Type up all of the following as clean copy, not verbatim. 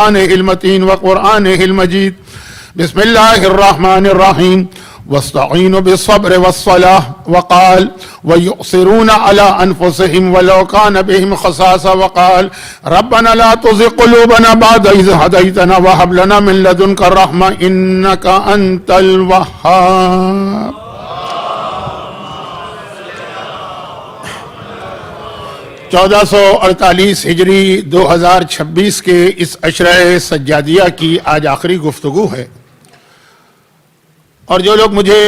المتين وقرآنه المجيد. بسم الله الرحمن الرحيم. واستعينوا بالصبر والصلاة. وقال ويؤثرون على أنفسهم ولو كان بهم خصاصة. وقال ربنا لا تزغ قلوبنا بعد إذ هديتنا وهب لنا من لدنك الرحمة إنك أنت الوهاب. چودہ سو 48 ہجری 2026 کے اس عشرہ سجادیہ کی آج آخری گفتگو ہے، اور جو لوگ مجھے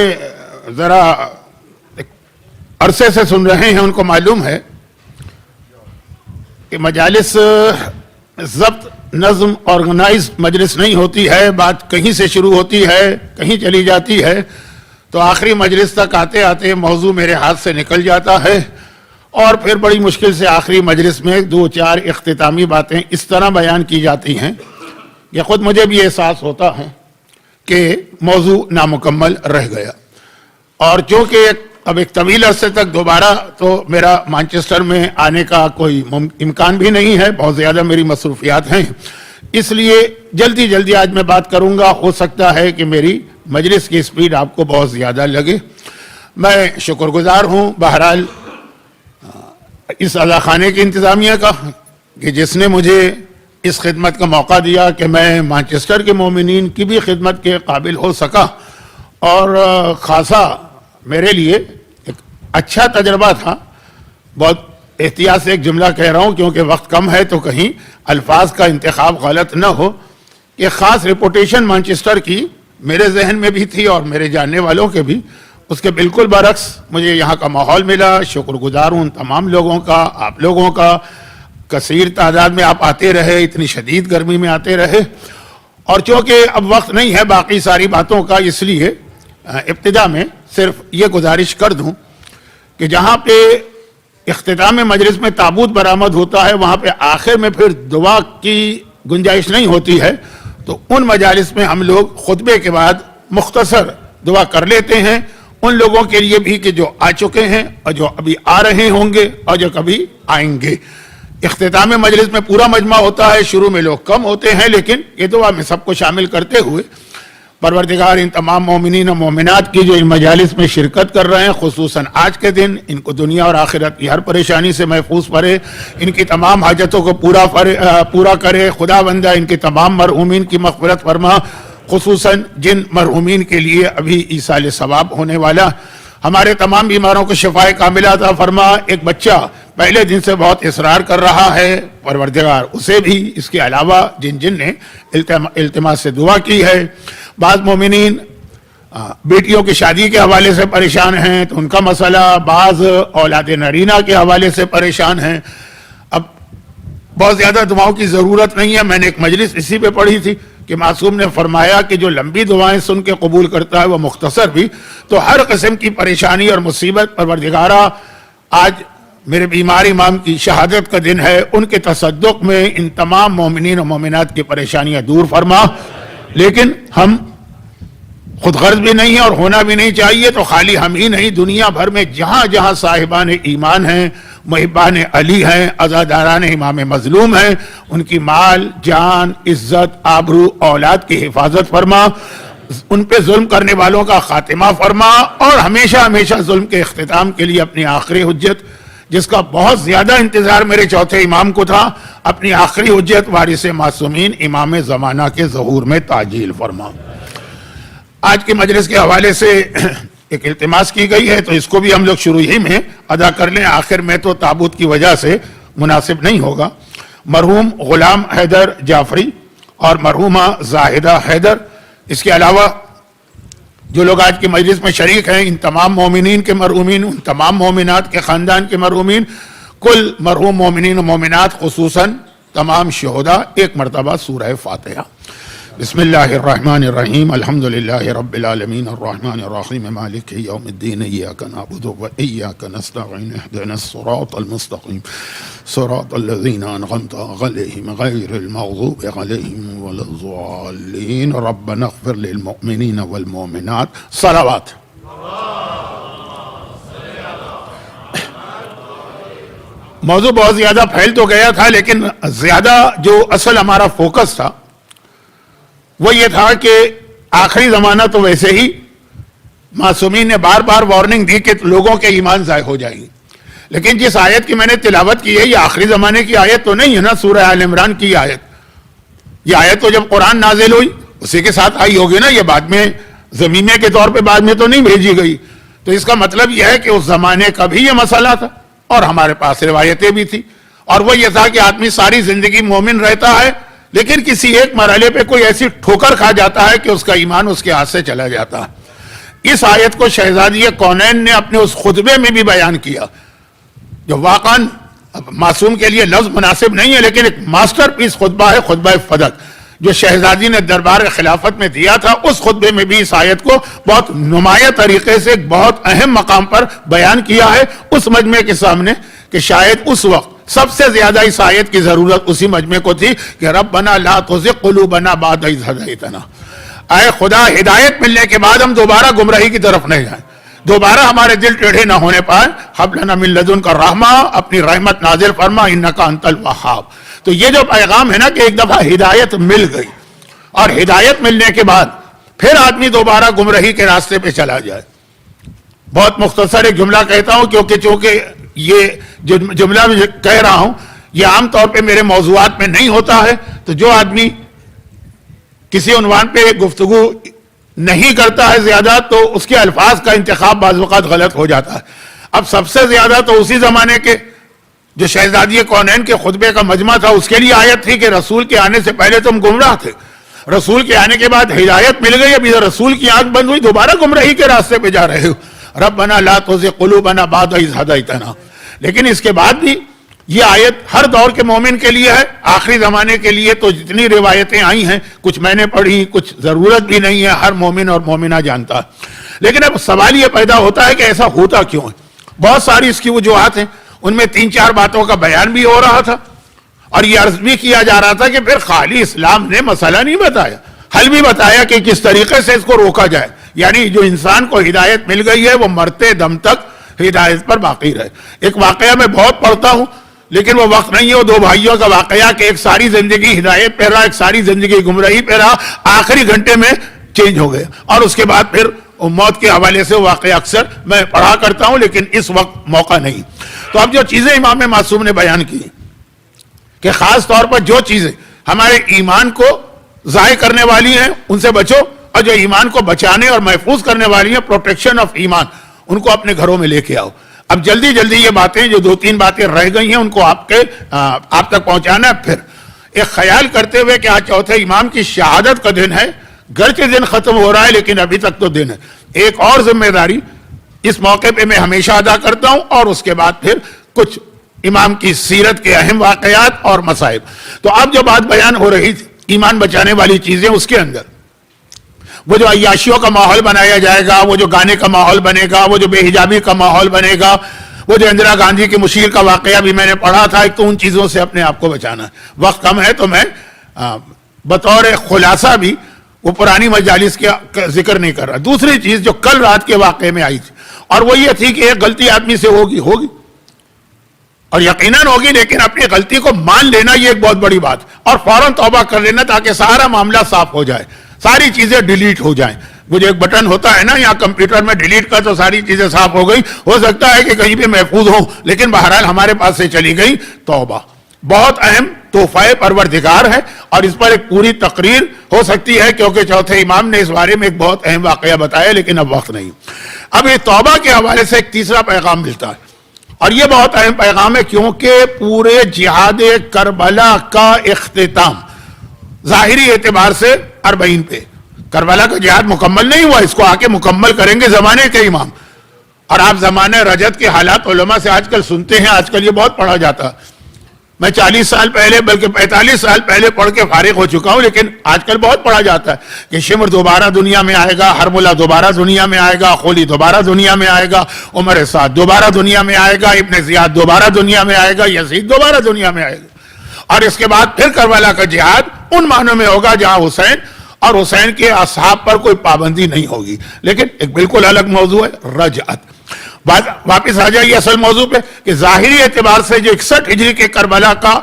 ذرا عرصے سے سن رہے ہیں ان کو معلوم ہے کہ مجالس ضبط نظم آرگنائز مجلس نہیں ہوتی ہے، بات کہیں سے شروع ہوتی ہے کہیں چلی جاتی ہے، تو آخری مجلس تک آتے آتے موضوع میرے ہاتھ سے نکل جاتا ہے، اور پھر بڑی مشکل سے آخری مجلس میں 2-4 اختتامی باتیں اس طرح بیان کی جاتی ہیں کہ خود مجھے بھی احساس ہوتا ہے کہ موضوع نامکمل رہ گیا. اور چونکہ اب ایک طویل عرصے تک دوبارہ تو میرا مانچسٹر میں آنے کا کوئی امکان بھی نہیں ہے، بہت زیادہ میری مصروفیات ہیں، اس لیے جلدی آج میں بات کروں گا. ہو سکتا ہے کہ میری مجلس کی سپیڈ آپ کو بہت زیادہ لگے. میں شکر گزار ہوں بہرحال اس عزاخانے کی انتظامیہ کا کہ جس نے مجھے اس خدمت کا موقع دیا کہ میں مانچسٹر کے مومنین کی بھی خدمت کے قابل ہو سکا، اور خاصا میرے لیے ایک اچھا تجربہ تھا. بہت احتیاط سے ایک جملہ کہہ رہا ہوں کیونکہ وقت کم ہے تو کہیں الفاظ کا انتخاب غلط نہ ہو، کہ خاص ریپوٹیشن مانچسٹر کی میرے ذہن میں بھی تھی اور میرے جاننے والوں کے بھی. اس کے بالکل برعکس مجھے یہاں کا ماحول ملا. شکر گزار ہوں تمام لوگوں کا، آپ لوگوں کا. کثیر تعداد میں آپ آتے رہے، اتنی شدید گرمی میں آتے رہے، اور چونکہ اب وقت نہیں ہے باقی ساری باتوں کا، اس لیے ابتدا میں صرف یہ گزارش کر دوں کہ جہاں پہ اختتام مجلس میں تابوت برآمد ہوتا ہے وہاں پہ آخر میں پھر دعا کی گنجائش نہیں ہوتی ہے، تو ان مجالس میں ہم لوگ خطبے کے بعد مختصر دعا کر لیتے ہیں ان لوگوں کے لیے بھی کہ جو آ چکے ہیں اور جو ابھی آ رہے ہوں گے اور جو کبھی آئیں گے. اختتام مجلس میں پورا مجمع ہوتا ہے، شروع میں لوگ کم ہوتے ہیں، لیکن یہ دعا میں سب کو شامل کرتے ہوئے پروردگار ان تمام مومنین و مومنات کی جو ان مجالس میں شرکت کر رہے ہیں، خصوصاً آج کے دن، ان کو دنیا اور آخرت کی ہر پریشانی سے محفوظ کرے، ان کی تمام حاجتوں کو پورا کرے. خدا بندہ ان کے تمام مرحومین کی مغفرت فرما، خصوصاً جن مرحومین کے لیے ابھی ایصال ثواب ہونے والا. ہمارے تمام بیماروں کو شفاء کاملہ عطا فرما. ایک بچہ پہلے دن سے بہت اصرار کر رہا ہے، پروردگار اسے بھی، اس کے علاوہ جن نے التماس سے دعا کی ہے. بعض مومنین بیٹیوں کی شادی کے حوالے سے پریشان ہیں تو ان کا مسئلہ، بعض اولاد نرینہ کے حوالے سے پریشان ہیں. اب بہت زیادہ دعاؤں کی ضرورت نہیں ہے. میں نے ایک مجلس اسی پہ پڑھی تھی کہ معصوم نے فرمایا کہ جو لمبی دعائیں سن کے قبول کرتا ہے وہ مختصر بھی. تو ہر قسم کی پریشانی اور مصیبت پروردگارہ، آج میرے بیمار امام کی شہادت کا دن ہے، ان کے تصدق میں ان تمام مومنین و مومنات کی پریشانیاں دور فرما. لیکن ہم خود غرض بھی نہیں ہیں اور ہونا بھی نہیں چاہیے. تو خالی ہم ہی نہیں، دنیا بھر میں جہاں جہاں صاحبان ایمان ہیں، محبان علی ہیں، عزاداران امام مظلوم ہیں، ان کی مال، جان، عزت، آبرو، اولاد کی حفاظت فرما. ان پہ ظلم کرنے والوں کا خاتمہ فرما، اور ہمیشہ ظلم کے اختتام کے لیے اپنی آخری حجت، جس کا بہت زیادہ انتظار میرے چوتھے امام کو تھا، اپنی آخری حجت وارث معصومین امام زمانہ کے ظہور میں تعجیل فرما. آج کی مجلس کے حوالے سے ایک التماس کی گئی ہے تو اس کو بھی ہم لوگ شروع ہی میں ادا کر لیں، آخر میں تو تابوت کی وجہ سے مناسب نہیں ہوگا. مرحوم غلام حیدر جعفری اور مرحومہ زاہدہ حیدر، اس کے علاوہ جو لوگ آج کی مجلس میں شریک ہیں، ان تمام مومنین کے مرحومین، ان تمام مومنات کے خاندان کے مرحومین، کل مرحوم مومنین و مومنات، خصوصاً تمام شہداء، ایک مرتبہ سورہ فاتحہ. بسم اللہ الرحمن الرحیم. الحمدللہ رب العالمین الرحمن الرحیم مالک یوم الدین. ایاک نعبد و ایاک نستعین. اهدنا الصراط المستقیم صراط الذین انعمت علیہم غیر المغضوب علیہم ولا الضالین. ربنا اغفر للمؤمنین والمؤمنات. صلوات. موضوع بہت زیادہ پھیل تو گیا تھا، لیکن زیادہ جو اصل ہمارا فوکس تھا وہ یہ تھا کہ آخری زمانہ تو ویسے ہی معصومین نے بار بار وارننگ دی کہ لوگوں کے ایمان ضائع ہو جائیں گے، لیکن جس آیت کی میں نے تلاوت کی ہے یہ آخری زمانے کی آیت تو نہیں ہے نا، سورہ آل عمران کی آیت. یہ آیت تو جب قرآن نازل ہوئی اسی کے ساتھ آئی ہوگی نا، یہ بعد میں زمینہ کے طور پہ بعد میں تو نہیں بھیجی گئی. تو اس کا مطلب یہ ہے کہ اس زمانے کا بھی یہ مسئلہ تھا اور ہمارے پاس روایتیں بھی تھی، اور وہ یہ تھا کہ آدمی ساری زندگی مومن رہتا ہے لیکن کسی ایک مرحلے پہ کوئی ایسی ٹھوکر کھا جاتا ہے کہ اس کا ایمان اس کے ہاتھ سے چلا جاتا ہے. اس آیت کو شہزادی کونین نے اپنے اس خطبے میں بھی بیان کیا جو واقعاً معصوم کے لیے لفظ مناسب نہیں ہے لیکن ایک ماسٹر پیس خطبہ ہے، خطبہ فدق جو شہزادی نے دربار خلافت میں دیا تھا. اس خطبے میں بھی اس آیت کو بہت نمایاں طریقے سے ایک بہت اہم مقام پر بیان کیا ہے اس مجمع کے سامنے کہ شاید اس وقت سب سے زیادہ اس آیت کی ضرورت اسی مجمع کو تھی کہ ربنا لا تزغ قلوبنا بعد اذ ہدیتنا، اے خدا ہدایت ملنے کے بعد ہم دوبارہ گمراہی کی طرف نہیں جائیں، دوبارہ ہمارے دل ٹیڑھے نہ ہونے پائیں. ہب لنا من لدنک رحمہ، اپنی رحمت نازل فرما، انک انت الوہاب. تو یہ جو پیغام ہے نا کہ ایک دفعہ ہدایت مل گئی اور ہدایت ملنے کے بعد پھر آدمی دوبارہ گمراہی کے راستے پہ چلا جائے. بہت مختصر ایک جملہ کہتا ہوں چونکہ یہ جو جملہ میں کہہ رہا ہوں یہ عام طور پہ میرے موضوعات میں نہیں ہوتا ہے، تو جو آدمی کسی عنوان پہ گفتگو نہیں کرتا ہے زیادہ تو اس کے الفاظ کا انتخاب بعض اوقات غلط ہو جاتا ہے. اب سب سے زیادہ تو اسی زمانے کے جو شہزادی کونین کے خطبے کا مجمع تھا اس کے لیے آیت تھی کہ رسول کے آنے سے پہلے تم گمراہ تھے، رسول کے آنے کے بعد ہدایت مل گئی، ابھی رسول کی آنکھ بند ہوئی دوبارہ گمراہی کے راستے پہ جا رہے ہو. ربنا لا تزغ قلوبنا بعد اذ ہدیتنا. لیکن اس کے بعد بھی یہ آیت ہر دور کے مومن کے لیے ہے. آخری زمانے کے لیے تو جتنی روایتیں آئی ہیں کچھ میں نے پڑھی، کچھ ضرورت بھی نہیں ہے، ہر مومن اور مومنہ جانتا ہے. لیکن اب سوال یہ پیدا ہوتا ہے کہ ایسا ہوتا کیوں ہے؟ بہت ساری اس کی وجوہات ہیں، ان میں 3-4 باتوں کا بیان بھی ہو رہا تھا اور یہ عرض بھی کیا جا رہا تھا کہ پھر خالی اسلام نے مسئلہ نہیں بتایا، حل بھی بتایا کہ کس طریقے سے اس کو روکا جائے. یعنی جو انسان کو ہدایت مل گئی ہے وہ مرتے دم تک ہدایت پر باقی رہے. ایک واقعہ میں بہت پڑھتا ہوں لیکن وہ وقت نہیں ہے، وہ 2 بھائیوں کا واقعہ کہ ایک ساری زندگی ہدایت پہ رہا، ایک ساری زندگی گمراہی پہ رہا، آخری گھنٹے میں چینج ہو گیا اور اس کے بعد پھر موت کے حوالے سے واقعہ اکثر میں پڑھا کرتا ہوں لیکن اس وقت موقع نہیں. تو اب جو چیزیں امام معصوم نے بیان کی کہ خاص طور پر جو چیزیں ہمارے ایمان کو ضائع کرنے والی ہیں ان سے بچو، اور جو ایمان کو بچانے اور محفوظ کرنے والی ہیں پروٹیکشن آف ایمان، ان کو اپنے گھروں میں لے کے آؤ. اب جلدی جلدی یہ باتیں جو 2-3 باتیں رہ گئی ہیں ان کو آپ تک پہنچانا ہے. پھر ایک خیال کرتے ہوئے کہ آج چوتھے امام کی شہادت کا دن ہے، گرچہ دن ختم ہو رہا ہے لیکن ابھی تک تو دن ہے. ایک اور ذمہ داری اس موقع پہ میں ہمیشہ ادا کرتا ہوں اور اس کے بعد پھر کچھ امام کی سیرت کے اہم واقعات اور مصائب. تو اب جو بات بیان ہو رہی تھی ایمان بچانے والی چیزیں، اس کے اندر وہ جو عیاشیوں کا ماحول بنایا جائے گا، وہ جو گانے کا ماحول بنے گا، وہ جو بے حجابی کا ماحول بنے گا، وہ جو اندرا گاندھی کی مشیر کا واقعہ بھی میں نے پڑھا تھا. ایک تو ان چیزوں سے اپنے آپ کو بچانا ہے. وقت کم ہے تو میں بطور خلاصہ بھی وہ پرانی مجالس کا ذکر نہیں کر رہا. دوسری چیز جو کل رات کے واقعے میں آئی تھی اور وہ یہ تھی کہ ایک غلطی آدمی سے ہوگی اور یقیناً ہوگی، لیکن اپنی غلطی کو مان لینا یہ ایک بہت بڑی بات اور فوراً توبہ کر لینا تاکہ سارا معاملہ صاف ہو جائے، ساری چیزیں ڈیلیٹ ہو جائیں. وہ جو ایک بٹن ہوتا ہے نا یہاں کمپیوٹر میں ڈیلیٹ کا، تو ساری چیزیں صاف ہو گئی. ہو سکتا ہے کہ کہیں پہ محفوظ ہو لیکن بہرحال ہمارے پاس سے چلی گئی. توبہ بہت اہم تحفہ پروردگار ہے اور اس پر ایک پوری تقریر ہو سکتی ہے کیونکہ چوتھے امام نے اس بارے میں ایک بہت اہم واقعہ بتایا لیکن اب وقت نہیں. اب یہ توبہ کے حوالے سے ایک تیسرا پیغام ملتا ہے اور یہ بہت اہم پیغام ہے کیونکہ پورے جہاد کربلا کا اختتام ظاہری اعتبار سے 40 پہ، کربلا کا جہاد مکمل نہیں ہوا، اس کو آ کے مکمل کریں گے زمانے کے امام. اور آپ زمانے رجت کے حالات علماء سے آج کل سنتے ہیں، آج کل یہ بہت پڑھا جاتا ہے. میں 40 سال پہلے بلکہ 45 سال پہلے پڑھ کے فارغ ہو چکا ہوں لیکن آج کل بہت پڑھا جاتا ہے کہ شمر دوبارہ دنیا میں آئے گا، حرملہ دوبارہ دنیا میں آئے گا، خولی دوبارہ دنیا میں آئے گا، عمر سعد دوبارہ دنیا میں آئے گا، ابن زیاد دوبارہ دنیا میں آئے گا، یزید دوبارہ دنیا میں آئے گا. اور اس کے بعد پھر کربلا کا جہاد ان معنوں میں ہوگا جہاں حسین اور حسین کے اصحاب پر کوئی پابندی نہیں ہوگی. لیکن ایک بالکل الگ موضوع ہے رجعت. واپس آ جائیے اصل موضوع پہ کہ ظاہری اعتبار سے جو 61 ہجری کے کربلا کا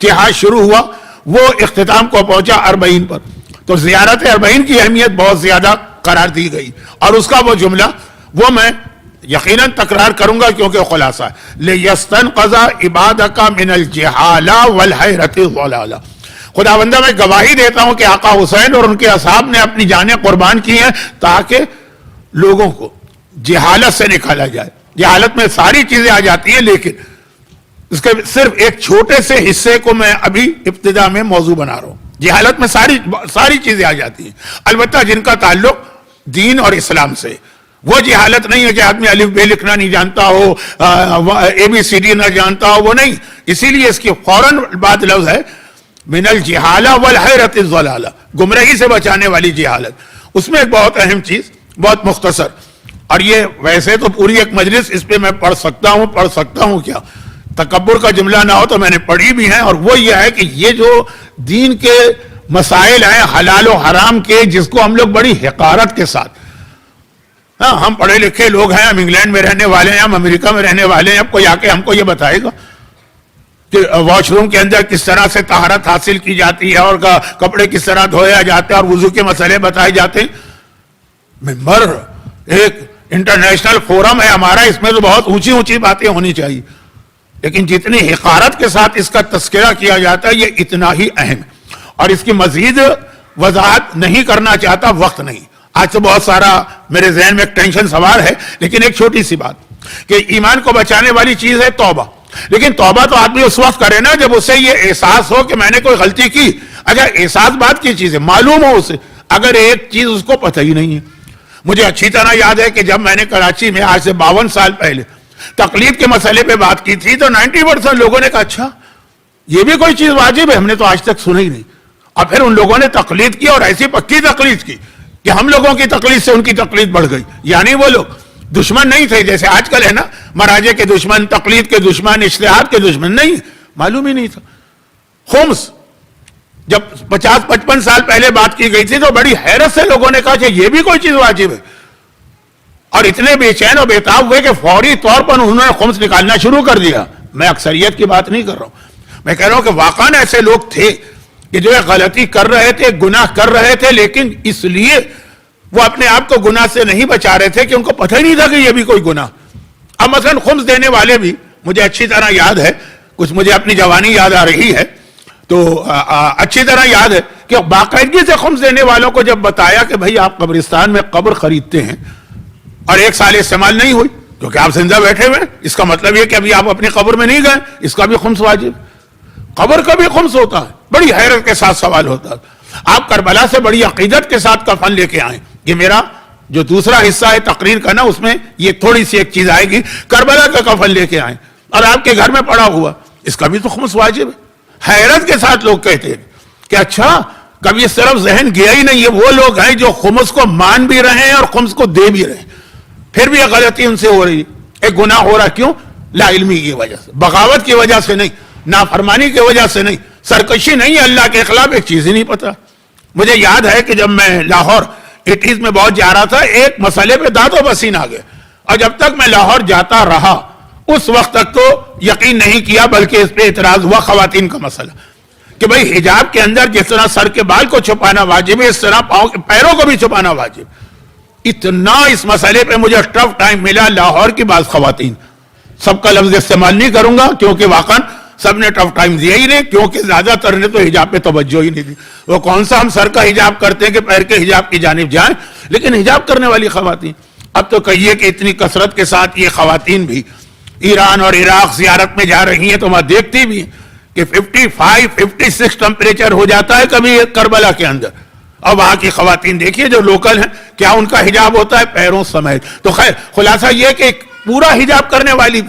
جہاد شروع ہوا وہ اختتام کو پہنچا 40 پر. تو زیارت اربعین کی اہمیت بہت زیادہ قرار دی گئی، اور اس کا وہ جملہ وہ میں یقیناً تکرار کروں گا کیونکہ خلاصہ ہے، لِيَسْتَنْقَذَ عِبَادَكَ مِنَ الْجِهَالَ وَالْحَيْرَةِ الضَّلَالَ۔ خداوندہ میں گواہی دیتا ہوں کہ آقا حسین اور ان کے اصحاب نے اپنی جانیں قربان کی ہیں تاکہ لوگوں کو جہالت سے نکالا جائے۔ جہالت میں ساری چیزیں آ جاتی ہیں، لیکن اس کے صرف ایک چھوٹے سے حصے کو میں ابھی ابتدا میں موضوع بنا رہا ہوں۔ جہالت میں ساری چیزیں آ جاتی ہیں، البتہ جن کا تعلق دین اور اسلام سے، وہ جہالت نہیں ہے کہ آدمی الف بے لکھنا نہیں جانتا ہو، ABCD نہ جانتا ہو، وہ نہیں۔ اسی لیے اس کی فوراً بعد لفظ ہے من الجہالہ والحیرۃ الضلالہ، گمراہی سے بچانے والی جہالت۔ اس میں ایک بہت اہم چیز، بہت مختصر، اور یہ ویسے تو پوری ایک مجلس اس پہ میں پڑھ سکتا ہوں کیا، تکبر کا جملہ نہ ہو تو میں نے پڑھی بھی ہیں، اور وہ یہ ہے کہ یہ جو دین کے مسائل ہیں حلال و حرام کے، جس کو ہم لوگ بڑی حقارت کے ساتھ، ہاں ہم پڑھے لکھے لوگ ہیں، ہم انگلینڈ میں رہنے والے ہیں، ہم امریکہ میں رہنے والے ہیں، اب کوئی آ کے ہم کو یہ بتائے گا کہ واش روم کے اندر کس طرح سے طہارت حاصل کی جاتی ہے اور کپڑے کس طرح دھویا جاتے ہیں اور وضو کے مسئلے بتائے جاتے ہیں۔ ممبر ایک انٹرنیشنل فورم ہے ہمارا، اس میں تو بہت اونچی باتیں ہونی چاہیے، لیکن جتنی حقارت کے ساتھ اس کا تذکرہ کیا جاتا ہے یہ اتنا ہی اہم ہے، اور اس کی مزید وضاحت نہیں کرنا چاہتا، وقت نہیں۔ آج تو بہت سارا میرے ذہن میں ایک ٹینشن سوار ہے، لیکن ایک چھوٹی سی بات کہ ایمان کو بچانے والی چیز ہے توبہ، لیکن توبہ تو آدمی اس وقت کرے نا جب اسے یہ احساس ہو کہ میں نے کوئی غلطی کی۔ اچھا احساس بات کی چیز ہے، معلوم ہو اسے، اگر ایک چیز اس کو پتہ ہی نہیں ہے۔ مجھے اچھی طرح یاد ہے کہ جب میں نے کراچی میں آج سے 52 سال پہلے تقلید کے مسئلے پہ بات کی تھی تو 90% لوگوں نے کہا اچھا یہ بھی کوئی چیز واجب ہے، ہم نے تو آج تک سنا ہی نہیں۔ اور پھر ان لوگوں نے تقلید کی اور ایسی پکی تقلید کی کہ ہم لوگوں کی تقلید سے ان کی تقلید بڑھ گئی۔ یعنی وہ لوگ دشمن نہیں تھے جیسے آج کل ہے نا، مراجع کے دشمن، تقلید کے دشمن، اجتہاد کے دشمن، نہیں، معلوم ہی نہیں تھا۔ خمس جب 50-55 سال پہلے بات کی گئی تھی تو بڑی حیرت سے لوگوں نے کہا کہ یہ بھی کوئی چیز واجب ہے، اور اتنے بے چین اور بےتاب ہوئے کہ فوری طور پر انہوں نے خمس نکالنا شروع کر دیا۔ میں اکثریت کی بات نہیں کر رہا ہوں، میں کہہ رہا ہوں کہ واقعاً ایسے لوگ تھے کہ جو غلطی کر رہے تھے، گناہ کر رہے تھے، لیکن اس لیے وہ اپنے آپ کو گناہ سے نہیں بچا رہے تھے کہ ان کو پتہ ہی نہیں تھا کہ یہ بھی کوئی گناہ۔ اب مثلا خمس دینے والے بھی مجھے اچھی طرح یاد ہے، کچھ مجھے اپنی جوانی یاد آ رہی ہے تو اچھی طرح یاد ہے کہ باقاعدگی سے خمس دینے والوں کو جب بتایا کہ بھائی آپ قبرستان میں قبر خریدتے ہیں اور 1 سال استعمال نہیں ہوئی کیونکہ آپ زندہ بیٹھے ہوئے، اس کا مطلب یہ کہ ابھی آپ اپنی قبر میں نہیں گئے، اس کا بھی خمس واجب۔ قبر کا بھی خمس ہوتا ہے، بڑی حیرت کے ساتھ سوال ہوتا ہے۔ آپ کربلا سے بڑی عقیدت کے ساتھ کفن لے کے آئیں، یہ میرا جو دوسرا حصہ ہے تقریر کا نا، اس میں یہ تھوڑی سی ایک چیز آئے گی، کربلا کا کفن لے کے آئیں اور آپ کے گھر میں پڑا ہوا، اس کا بھی تو خمس واجب ہے۔ حیرت کے ساتھ لوگ کہتے ہیں کہ اچھا کبھی اس طرف ذہن گیا ہی نہیں، یہ وہ لوگ ہیں جو خمس کو مان بھی رہے ہیں اور خمس کو دے بھی رہے ہیں، پھر بھی یہ غلطی ان سے ہو رہی ہے، ایک گناہ ہو رہا، کیوں؟ لا علمی کی وجہ سے، بغاوت کی وجہ سے نہیں، نافرمانی کی وجہ سے نہیں، سرکشی نہیں، اللہ کے خلاف ایک چیز ہی نہیں پتا۔ مجھے یاد ہے کہ جب میں لاہور 80s میں بہت جا رہا تھا، ایک مسئلے پہ دانت و پسینہ آ گئے، اور جب تک میں لاہور جاتا رہا اس وقت تک تو یقین نہیں کیا، بلکہ اس پہ اعتراض ہوا، خواتین کا مسئلہ کہ بھئی حجاب کے اندر جس طرح سر کے بال کو چھپانا واجب ہے، اس طرح پیروں کو بھی چھپانا واجب۔ اتنا اس مسئلے پہ مجھے ٹف ٹائم ملا، لاہور کی بعض خواتین، سب کا لفظ استعمال نہیں کروں گا کیونکہ واقعاً سب نے ٹف ٹائم دیا ہی نہیں، کیونکہ زیادہ تر نے تو حجاب پہ توجہ ہی نہیں دی۔ وہ کون سا ہم سر کا حجاب کرتے ہیں کہ پیر کے حجاب کی جانب جائیں، لیکن حجاب کرنے والی خواتین، اب تو کہیے کہ اتنی کثرت کے ساتھ یہ خواتین بھی ایران اور عراق زیارت میں جا رہی ہیں تو وہاں دیکھتی بھی ہیں کہ 55-56 ٹمپریچر ہو جاتا ہے کبھی کربلا کے اندر، اور وہاں کی خواتین دیکھیے جو لوکل ہیں کیا ان کا حجاب ہوتا ہے پیروں سمیت۔ تو خیر خلاصہ یہ کہ پورا حجاب کرنے والی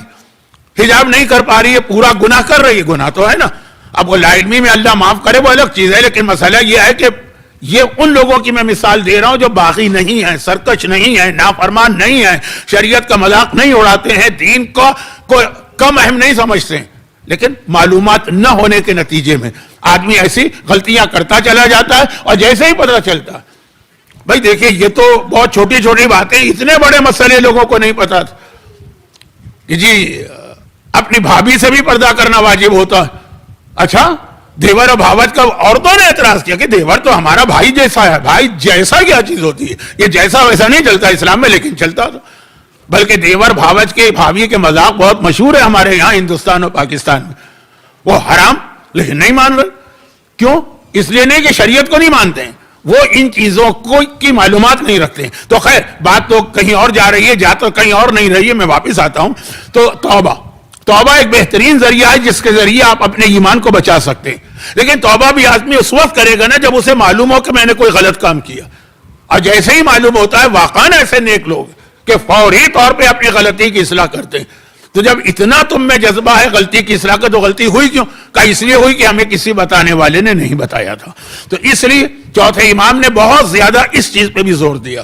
حجاب نہیں کر پا رہی ہے، پورا گناہ کر رہی ہے، گناہ تو ہے نا۔ اب وہ لا علمی میں اللہ معاف کرے وہ الگ چیز ہے، لیکن مسئلہ یہ ہے کہ یہ ان لوگوں کی میں مثال دے رہا ہوں جو باغی نہیں ہیں، سرکش نہیں ہیں، نافرمان نہیں ہیں، شریعت کا مذاق نہیں اڑاتے ہیں، دین کو کم اہم نہیں سمجھتے ہیں، لیکن معلومات نہ ہونے کے نتیجے میں آدمی ایسی غلطیاں کرتا چلا جاتا ہے، اور جیسے ہی پتہ چلتا ہے بھائی دیکھیں یہ تو بہت چھوٹی چھوٹی باتیں، اتنے بڑے مسئلے لوگوں کو نہیں پتا تھا کہ جی اپنی بھابھی سے بھی پردہ کرنا واجب ہوتا ہے۔ اچھا دیور اور بھاوت کا عورتوں نے اعتراض کیا کہ دیور تو ہمارا بھائی جیسا ہے. بھائی جیسا کیا چیز ہوتی ہے؟ یہ جیسا ویسا نہیں چلتا اسلام میں، لیکن چلتا تو. بلکہ دیور بھاوت کے بھابھی کے مذاق بہت مشہور ہے ہمارے یہاں ہندوستان اور پاکستان میں. وہ حرام لیکن نہیں مان رہے. کیوں؟ اس لیے نہیں کہ شریعت کو نہیں مانتے ہیں، وہ ان چیزوں کی معلومات نہیں رکھتے ہیں. تو خیر بات تو کہیں اور جا رہی ہے، جا تو کہیں اور نہیں رہی ہے. میں واپس آتا ہوں. تو توبہ ایک بہترین ذریعہ ہے جس کے ذریعے آپ اپنے ایمان کو بچا سکتے ہیں. لیکن توبہ بھی آدمی اس وقت کرے گا نا جب اسے معلوم ہو کہ میں نے کوئی غلط کام کیا. اور جیسے ہی معلوم ہوتا ہے، واقعاً ایسے نیک لوگ کہ فوری طور پہ اپنی غلطی کی اصلاح کرتے ہیں. تو جب اتنا تم میں جذبہ ہے غلطی کی اصلاح کا، تو غلطی ہوئی کیوں؟ کہ اس لیے ہوئی کہ ہمیں کسی بتانے والے نے نہیں بتایا تھا. تو اس لیے چوتھے امام نے بہت زیادہ اس چیز پہ بھی زور دیا.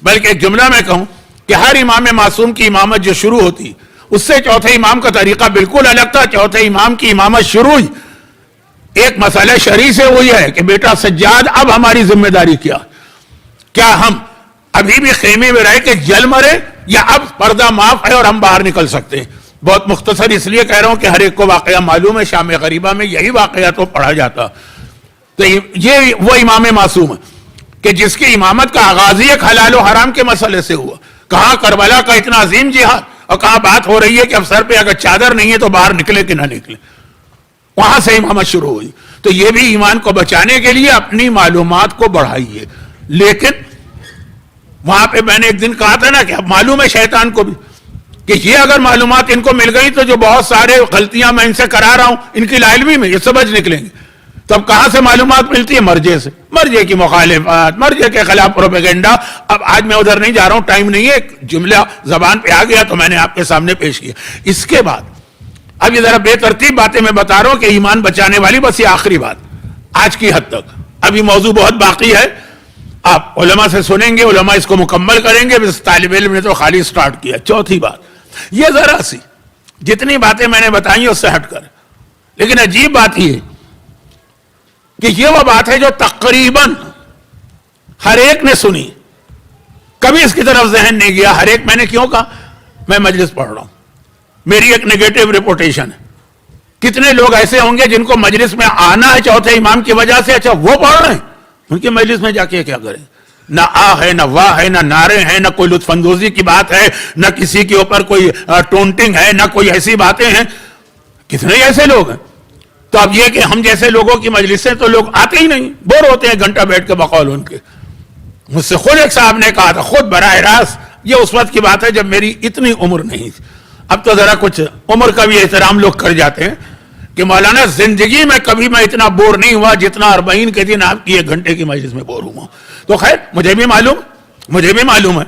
بلکہ ایک جملہ میں کہوں کہ ہر امام معصوم کی امامت جو شروع ہوتی اس سے چوتھے امام کا طریقہ بالکل الگ تھا. چوتھے امام کی امامت شروع ہی ایک مسئلہ شرعی سے ہوئی ہے کہ بیٹا سجاد اب ہماری ذمہ داری کیا ہم ابھی بھی خیمے میں رہ کے جل مرے یا اب پردہ معاف ہے اور ہم باہر نکل سکتے ہیں. بہت مختصر اس لیے کہہ رہا ہوں کہ ہر ایک کو واقعہ معلوم ہے. شام غریبہ میں یہی واقعہ تو پڑھا جاتا. تو یہ وہ امام معصوم ہے کہ جس کی امامت کا آغاز ہی ایک حلال و حرام کے مسئلے سے ہوا. کہاں کربلا کا اتنا عظیم جہاد، اور کہاں بات ہو رہی ہے کہ اب سر پہ اگر چادر نہیں ہے تو باہر نکلے کہ نہ نکلے. وہاں سے امامت شروع ہوئی. تو یہ بھی ایمان کو بچانے کے لیے اپنی معلومات کو بڑھائیے. لیکن وہاں پہ میں نے ایک دن کہا تھا نا کہ اب معلوم ہے شیطان کو بھی کہ یہ اگر معلومات ان کو مل گئی تو جو بہت سارے غلطیاں میں ان سے کرا رہا ہوں ان کی لا علمی میں یہ سمجھ نکلیں گے. تو اب کہاں سے معلومات ملتی ہے؟ مرجے سے. مرجے کی مخالفت، مرجے کے خلاف پروپیگنڈا. اب آج میں ادھر نہیں جا رہا ہوں، ٹائم نہیں ہے. ایک جملہ زبان پہ آ گیا تو میں نے آپ کے سامنے پیش کیا. اس کے بعد اب یہ ذرا بے ترتیب باتیں میں بتا رہا ہوں کہ ایمان بچانے والی بس یہ آخری بات آج کی حد تک. ابھی موضوع بہت باقی ہے، آپ علماء سے سنیں گے، علماء اس کو مکمل کریں گے. بس طالب علم نے تو خالی سٹارٹ کیا. چوتھی بات یہ ذرا سی جتنی باتیں میں نے بتائی اس سے ہٹ کر، لیکن عجیب بات یہ کہ یہ وہ بات ہے جو تقریباً ہر ایک نے سنی، کبھی اس کی طرف ذہن نہیں گیا. ہر ایک، میں نے کیوں کہا؟ میں مجلس پڑھ رہا ہوں، میری ایک نیگیٹو ریپوٹیشن ہے. کتنے لوگ ایسے ہوں گے جن کو مجلس میں آنا ہے چوتھے امام کی وجہ سے، اچھا وہ پڑھ رہے ہیں، ان کی مجلس میں جا کے کیا کریں؟ نہ آ ہے، نہ واہ ہے، نہ نعرے ہیں، نہ کوئی لطف اندوزی کی بات ہے، نہ کسی کے اوپر کوئی ٹونٹنگ ہے، نہ کوئی ایسی باتیں ہیں. کتنے ایسے لوگ ہیں. تو اب یہ کہ ہم جیسے لوگوں کی مجلسیں تو لوگ آتے ہی نہیں، بور ہوتے ہیں گھنٹہ بیٹھ کے بقول ان کے. مجھ سے خود ایک صاحب نے کہا تھا، خود براہ راست، یہ اس وقت کی بات ہے جب میری اتنی عمر نہیں تھی. اب تو ذرا کچھ عمر کا بھی احترام لوگ کر جاتے ہیں کہ مولانا زندگی میں کبھی میں اتنا بور نہیں ہوا جتنا 40 کے دن آپ کی 1 گھنٹے کی مجلس میں بور ہوا. تو خیر مجھے بھی معلوم ہے.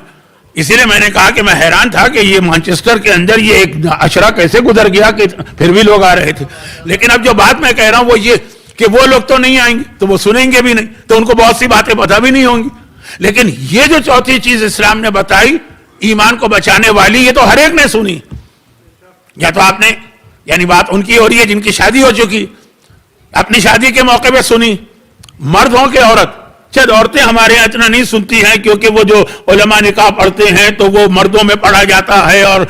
اسی لیے میں نے کہا کہ میں حیران تھا کہ یہ مانچسٹر کے اندر یہ ایک عشرہ کیسے گزر گیا کہ پھر بھی لوگ آ رہے تھے. لیکن اب جو بات میں کہہ رہا ہوں وہ یہ کہ وہ لوگ تو نہیں آئیں گے تو وہ سنیں گے بھی نہیں، تو ان کو بہت سی باتیں پتہ بھی نہیں ہوں گی. لیکن یہ جو چوتھی چیز اسلام نے بتائی ایمان کو بچانے والی، یہ تو ہر ایک نے سنی. یا تو آپ نے، یعنی بات ان کی ہو رہی ہے جن کی شادی ہو چکی، اپنی شادی کے موقع پہ سنی. مرد ہوں کہ عورت، چند عورتیں ہمارے یہاں اتنا نہیں سنتی ہیں کیونکہ وہ جو علماء نکاح پڑھتے ہیں تو وہ مردوں میں پڑھا جاتا ہے اور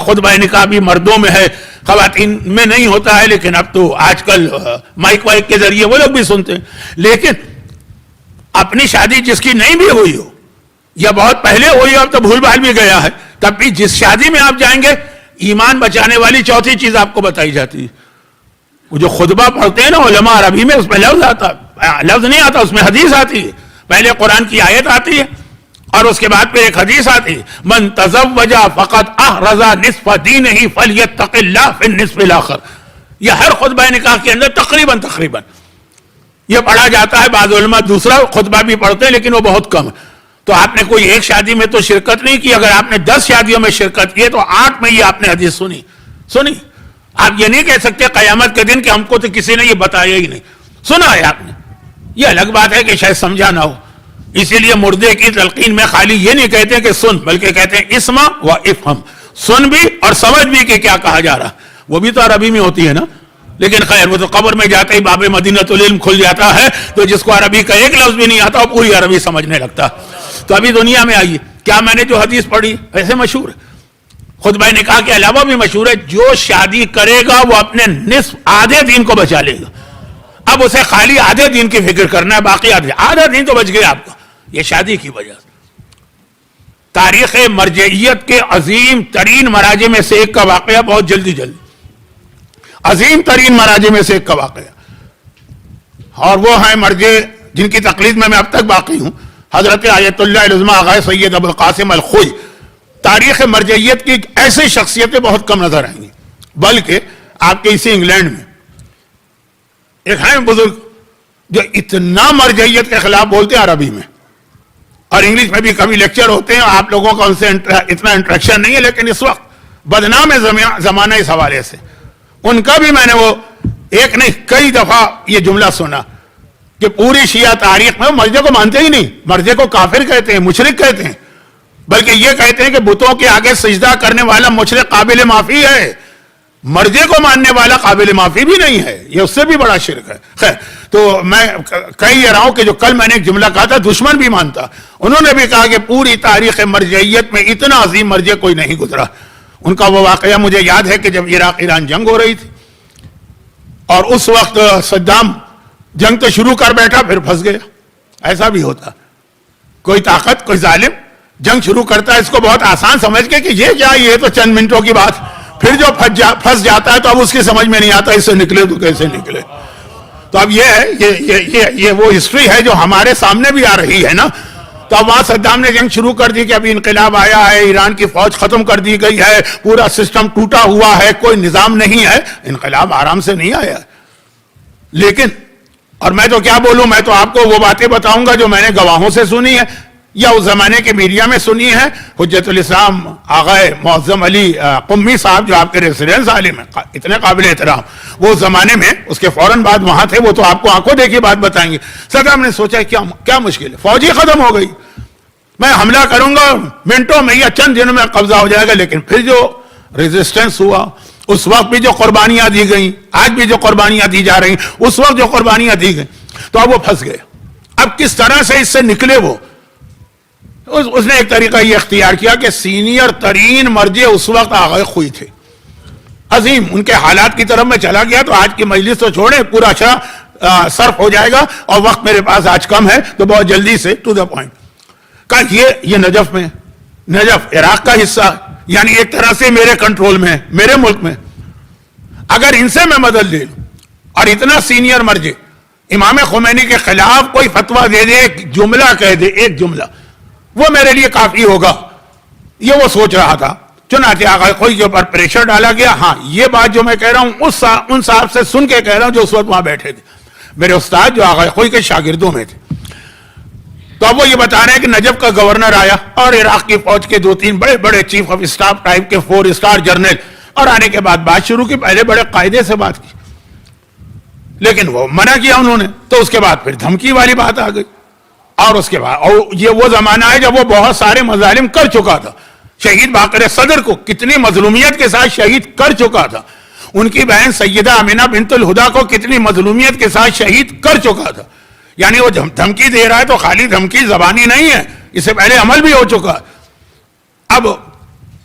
خطبہ نکاح بھی مردوں میں ہے، خواتین میں نہیں ہوتا ہے. لیکن اب تو آج کل مائک وائک کے ذریعے وہ لوگ بھی سنتے ہیں. لیکن اپنی شادی جس کی نہیں بھی ہوئی ہو یا بہت پہلے ہوئی ہو، اب تو بھول بھال بھی گیا ہے، تب بھی جس شادی میں آپ جائیں گے ایمان بچانے والی چوتھی چیز آپ کو بتائی جاتی ہے. وہ جو خطبہ پڑھتے ہیں نا علماء عربی میں، اس میں لفظ نہیں آتا، اس میں حدیث آتی ہے. پہلے قرآن کی آیت آتی ہے اور اس کے بعد پھر ایک حدیث آتی ہے، من تزوج فقد احرز نصف دینہ فلیتق اللہ فی النصف الاخر. یہ ہر خطبہ نکاح کے اندر تقریباً یہ پڑھا جاتا ہے. بعض علماء دوسرا خطبہ بھی پڑھتے ہیں لیکن وہ بہت کم ہے. تو آپ نے کوئی ایک شادی میں تو شرکت نہیں کی، اگر آپ نے 10 شادیوں میں شرکت کی تو 8 میں یہ آپ نے حدیث سنی. آپ یہ نہیں کہہ سکتے قیامت کے دن کہ ہم کو تو کسی نے یہ بتایا ہی نہیں. سنا ہے آپ نے، یہ الگ بات ہے کہ شاید سمجھا نہ ہو. اسی لیے مردے کی تلقین میں خالی یہ نہیں کہتے کہ سن، بلکہ کہتے ہیں اسمع و افہم، سن بھی اور سمجھ بھی کہ کیا کہا جا رہا. وہ بھی تو عربی میں ہوتی ہے نا. لیکن خیر وہ تو قبر میں جاتے ہی باب مدینۃ العلم کھل جاتا ہے، تو جس کو عربی کا ایک لفظ بھی نہیں آتا وہ پوری عربی سمجھنے لگتا. تو ابھی دنیا میں آئیے، کیا میں نے جو حدیث پڑھی ایسے مشہور ہے، خطبہ نکاح کے علاوہ بھی مشہور ہے، جو شادی کرے گا وہ اپنے نصف آدھے دین کو بچا لے گا. اب اسے خالی آدھے دین کی فکر کرنا ہے, باقی آدھا دین تو بچ گیا آپ کا, یہ شادی کی وجہ سے. تاریخ مرجعیت کے عظیم ترین مراجع میں سے ایک کا واقعہ, بہت جلدی عظیم ترین مراجع میں سے ایک کا واقعہ, اور وہ ہیں مرجع جن کی تقلید میں اب تک باقی ہوں, حضرت آیت اللہ العظمی آغا سید ابو القاسم الخوئی. تاریخ مرجعیت کی ایسی شخصیتیں بہت کم نظر آئیں گی, بلکہ آپ کے اسی انگلینڈ میں ایک ہیں بزرگ جو اتنا مرجعیت کے خلاف بولتے ہیں عربی میں, اور انگلش میں بھی کبھی لیکچر ہوتے ہیں, آپ لوگوں کا ان سے اتنا انٹریکشن نہیں ہے, لیکن اس وقت بدنام زمانہ اس حوالے سے ان کا بھی میں نے وہ ایک نہیں کئی دفعہ یہ جملہ سنا کہ پوری شیعہ تاریخ میں مرجع کو مانتے ہی نہیں, مرجع کو کافر کہتے ہیں, مشرک کہتے ہیں, بلکہ یہ کہتے ہیں کہ بتوں کے آگے سجدہ کرنے والا مشرک قابل معافی ہے, مرجع کو ماننے والا قابل معافی بھی نہیں ہے, یہ اس سے بھی بڑا شرک ہے. خیر, تو میں کہہ رہا ہوں کہ جو کل میں نے ایک جملہ کہا تھا دشمن بھی مانتا, انہوں نے بھی کہا کہ پوری تاریخ مرجعیت میں اتنا عظیم مرجع کوئی نہیں گزرا. ان کا وہ واقعہ مجھے یاد ہے کہ جب عراق ایران جنگ ہو رہی تھی اور اس وقت صدام جنگ تو شروع کر بیٹھا پھر پھنس گیا. ایسا بھی ہوتا, کوئی طاقت کوئی ظالم جنگ شروع کرتا ہے اس کو بہت آسان سمجھ کے کہ یہ کیا, یہ تو چند منٹوں کی بات, پھر جو پھنس جاتا ہے تو اب اس کی سمجھ میں نہیں آتا اس سے نکلے تو کیسے نکلے. تو اب یہ ہے یہ وہ ہسٹری ہے جو ہمارے سامنے بھی آ رہی ہے نا. تو اب وہاں صدام نے جنگ شروع کر دی کہ ابھی انقلاب آیا ہے, ایران کی فوج ختم کر دی گئی ہے, پورا سسٹم ٹوٹا ہوا ہے, کوئی نظام نہیں ہے. انقلاب آرام سے نہیں آیا, لیکن اور میں تو کیا بولوں, میں تو آپ کو وہ باتیں بتاؤں گا جو میں نے گواہوں سے سنی ہے یا اس زمانے کے میڈیا میں سنی ہے. حجت الاسلام آغا معظم علی قمی صاحب جو آپ کے ریزیڈنس عالم ہیں, اتنے قابل احترام, وہ زمانے میں اس کے فوراً بعد وہاں تھے, وہ تو آپ کو آنکھوں دیکھی بات بتائیں گے. صدام نے سوچا کیا مشکل ہے, فوج ہی ختم ہو گئی, میں حملہ کروں گا منٹوں میں یا چند دنوں میں قبضہ ہو جائے گا. لیکن پھر جو ریزسٹنس ہوا, اس وقت بھی جو قربانیاں دی گئیں, آج بھی جو قربانیاں دی جا رہی, اس وقت جو قربانیاں دی گئیں, تو اب وہ پھنس گئے. اب کس طرح سے اس سے نکلے وہ, اس نے ایک طریقہ یہ اختیار کیا کہ سینئر ترین مرجع اس وقت آغا خوئی تھے, عظیم, ان کے حالات کی طرف میں چلا گیا. تو آج کی مجلس تو چھوڑیں, پورا صرف ہو جائے گا, اور وقت میرے پاس آج کم ہے تو بہت جلدی سے ٹو دا پوائنٹ. کہا یہ نجف میں, نجف عراق کا حصہ, یعنی ایک طرح سے میرے کنٹرول میں, میرے ملک میں, اگر ان سے میں مدد لے لوں اور اتنا سینئر مرجع امام خمینی کے خلاف کوئی فتویٰ دے دے, ایک جملہ کہہ دے, ایک جملہ, وہ میرے لیے کافی ہوگا. یہ وہ سوچ رہا تھا. چنانچہ آغا خوئی کے اوپر پریشر ڈالا گیا. ہاں, یہ بات جو میں کہہ رہا ہوں ان صاحب سے سن کے کہہ رہا ہوں جو اس وقت وہاں بیٹھے تھے, میرے استاد جو آغا خوئی کے شاگردوں میں تھے. تو اب وہ یہ بتا رہے ہیں کہ نجف کا گورنر آیا اور عراق کی فوج کے 2-3 بڑے بڑے چیف آف اسٹاف ٹائپ کے 4 اسٹار جنرل, اور آنے کے بعد بات شروع کی. پہلے بڑے قاعدے سے بات کی, لیکن وہ منع کیا انہوں نے. تو اس کے بعد پھر دھمکی والی بات آ گئی, اور اس کے بعد, اور یہ وہ زمانہ ہے جب وہ بہت سارے مظالم کر چکا تھا. شہید باقر صدر کو کتنی مظلومیت کے ساتھ شہید کر چکا تھا, ان کی بہن سیدہ آمینہ بنت الہدا کو کتنی مظلومیت کے ساتھ شہید کر چکا تھا. یعنی وہ دھمکی دے رہا ہے تو خالی دھمکی زبانی نہیں ہے, اس سے پہلے عمل بھی ہو چکا. اب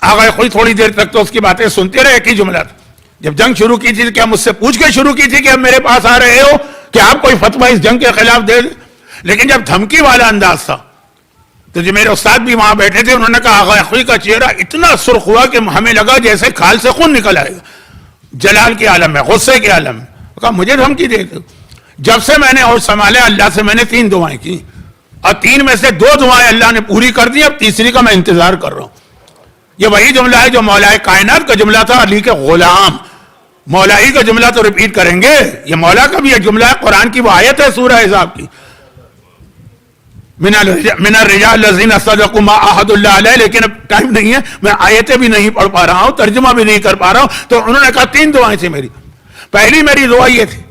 آغا خوئی تھوڑی دیر تک تو اس کی باتیں سنتے رہے. ایک ہی جملہ تھا, جب جنگ شروع کی تھی کیا مجھ سے پوچھ کے شروع کی تھی کہ اب میرے پاس آ رہے ہو کہ آپ کوئی فتویٰ اس جنگ کے خلاف دے دیں. لیکن جب دھمکی والا انداز تھا تو جو میرے استاد بھی وہاں بیٹھے تھے, انہوں نے کہا آغا خوئی کا چہرہ اتنا سرخ ہوا کہ ہمیں لگا جیسے کھال سے خون نکل آئے گا, جلال کے عالم میں, غصے کے عالم میں. کہا مجھے دھمکی دے دو. جب سے میں نے اور سنبھالا, اللہ سے میں نے 3 دعائیں کی, اور 3 میں سے 2 دعائیں اللہ نے پوری کر دی, اب تیسری کا میں انتظار کر رہا ہوں. یہ وہی جملہ ہے جو مولا کائنات کا جملہ تھا, علی کے غلام. مولا ہی کا جملہ تو ریپیٹ کریں گے, یہ مولا کا بھی ایک جملہ ہے, قرآن کی وہ آیت ہے سورہ احزاب کی, من الرجال الذین صدقوا ما عاهدوا اللہ علیہ. لیکن اب ٹائم نہیں ہے, میں آیتیں بھی نہیں پڑھ پا رہا ہوں, ترجمہ بھی نہیں کر پا رہا ہوں. تو انہوں نے کہا 3 دعائیں تھیں میری. پہلی میری دعا یہ تھی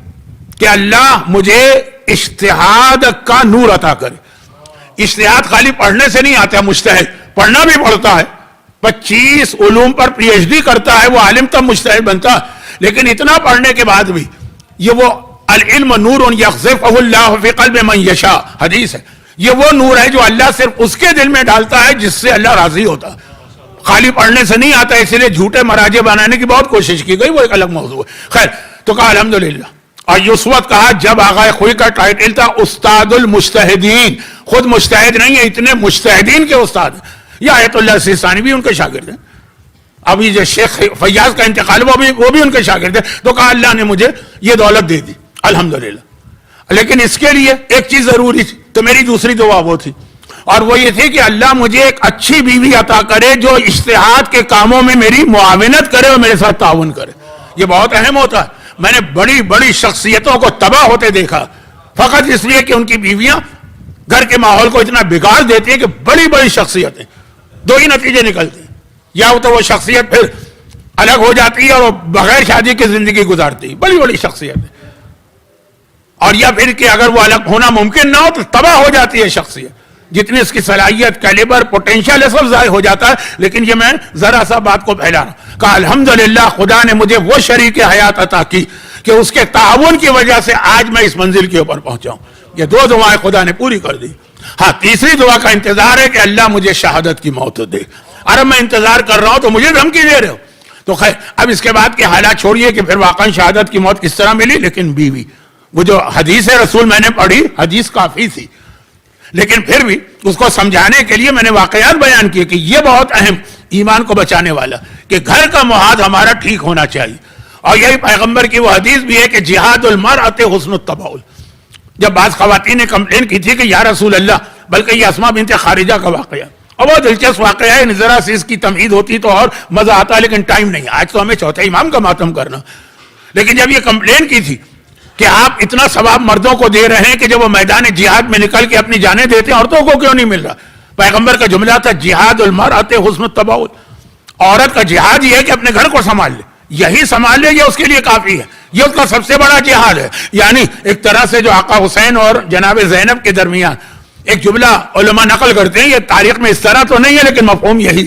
کہ اللہ مجھے اجتہاد کا نور عطا کرے. اجتہاد خالی پڑھنے سے نہیں آتا, مجتہد پڑھنا بھی پڑتا ہے, 25 علوم پر پی ایچ ڈی کرتا ہے وہ عالم تب مجتہد بنتا. لیکن اتنا پڑھنے کے بعد بھی یہ وہ العلم نور یقذفہ اللہ فی قلب من یشاء حدیث ہے, یہ وہ نور ہے جو اللہ صرف اس کے دل میں ڈالتا ہے جس سے اللہ راضی ہوتا ہے. خالی پڑھنے سے نہیں آتا, اس لیے جھوٹے مراجع بنانے کی بہت کوشش کی گئی, وہ ایک الگ موضوع ہے. خیر, تو کہا الحمدللہ اور یہ اس وقت کہا جب آغا خوئی کا ٹائٹل تھا استاد المجتہدین. خود مجتہد نہیں ہے, اتنے مجتہدین کے استاد ہیں. یہ آیت اللہ سیستانی بھی ان کے شاگرد ہیں. ابھی جو شیخ فیاض کا انتقال وہ بھی ان کے شاگرد ہیں. تو کہا اللہ نے مجھے یہ دولت دے دی الحمدللہ, لیکن اس کے لیے ایک چیز ضروری تھی. تو میری دوسری دعا وہ تھی, اور وہ یہ تھی کہ اللہ مجھے ایک اچھی بیوی عطا کرے جو اجتہاد کے کاموں میں میری معاونت کرے اور میرے ساتھ تعاون کرے. یہ بہت اہم ہوتا ہے. میں نے بڑی بڑی شخصیتوں کو تباہ ہوتے دیکھا فقط اس لیے کہ ان کی بیویاں گھر کے ماحول کو اتنا بگاڑ دیتی ہیں کہ بڑی بڑی شخصیتیں, دو ہی نتیجے نکلتے ہیں, یا تو وہ شخصیت پھر الگ ہو جاتی ہے اور بغیر شادی کی زندگی گزارتی ہے, بڑی بڑی شخصیتیں, اور یا پھر کہ اگر وہ الگ ہونا ممکن نہ ہو تو تباہ ہو جاتی ہے شخصیت. جتنی اس کی صلاحیت, کیلیبر, پوٹینشیل ہے سب ضائع ہو جاتا ہے. لیکن یہ میں ذرا سا بات کو پھیلا رہا ہوں. کہا الحمدللہ خدا نے مجھے وہ شریک حیات عطا کی کہ اس کے تعاون کی وجہ سے آج میں اس منزل کے اوپر پہنچا ہوں. یہ دو دعائیں خدا نے پوری کر دی. ہاں, تیسری دعا کا انتظار ہے کہ اللہ مجھے شہادت کی موت دے. ارے میں انتظار کر رہا ہوں تو مجھے دھمکی دے رہے ہو. تو خیر, اب اس کے بعد کے حالات چھوڑیے کہ پھر واقعا شہادت کی موت کس طرح ملی. لیکن بیوی, وہ جو حدیث رسول میں نے پڑھی, حدیث کافی تھی, لیکن پھر بھی اس کو سمجھانے کے لیے میں نے واقعات بیان کیے کہ یہ بہت اہم, ایمان کو بچانے والا, کہ گھر کا محاذ ہمارا ٹھیک ہونا چاہیے. اور یہی پیغمبر کی وہ حدیث بھی ہے کہ جہاد المرأۃ حسن التباؤل. جب بعض خواتین نے کمپلین کی تھی کہ یا رسول اللہ, بلکہ یہ اسماء بنت خارجہ کا واقعہ, اور وہ دلچسپ واقعہ ہے, ذرا سی اس کی تمہید ہوتی تو اور مزہ آتا, لیکن ٹائم نہیں. آج تو ہمیں چوتھے امام کا ماتم کرنا. لیکن جب یہ کمپلین کی تھی کہ آپ اتنا ثواب مردوں کو دے رہے ہیں کہ جب وہ میدان جہاد میں نکل کے اپنی جانیں دیتے ہیں, عورتوں کو کیوں نہیں مل رہا؟ پیغمبر کا جملہ تھا جہاد المرأۃ حسن التباؤل. عورت کا جہاد یہ ہے کہ اپنے گھر کو سنبھال لے, یہی سنبھال لے, یہ اس کے لیے کافی ہے. یہ اس کا سب سے بڑا جہاد ہے. یعنی ایک طرح سے جو آقا حسین اور جناب زینب کے درمیان ایک جملہ علماء نقل کرتے ہیں, یہ تاریخ میں اس طرح تو نہیں ہے لیکن مفہوم یہی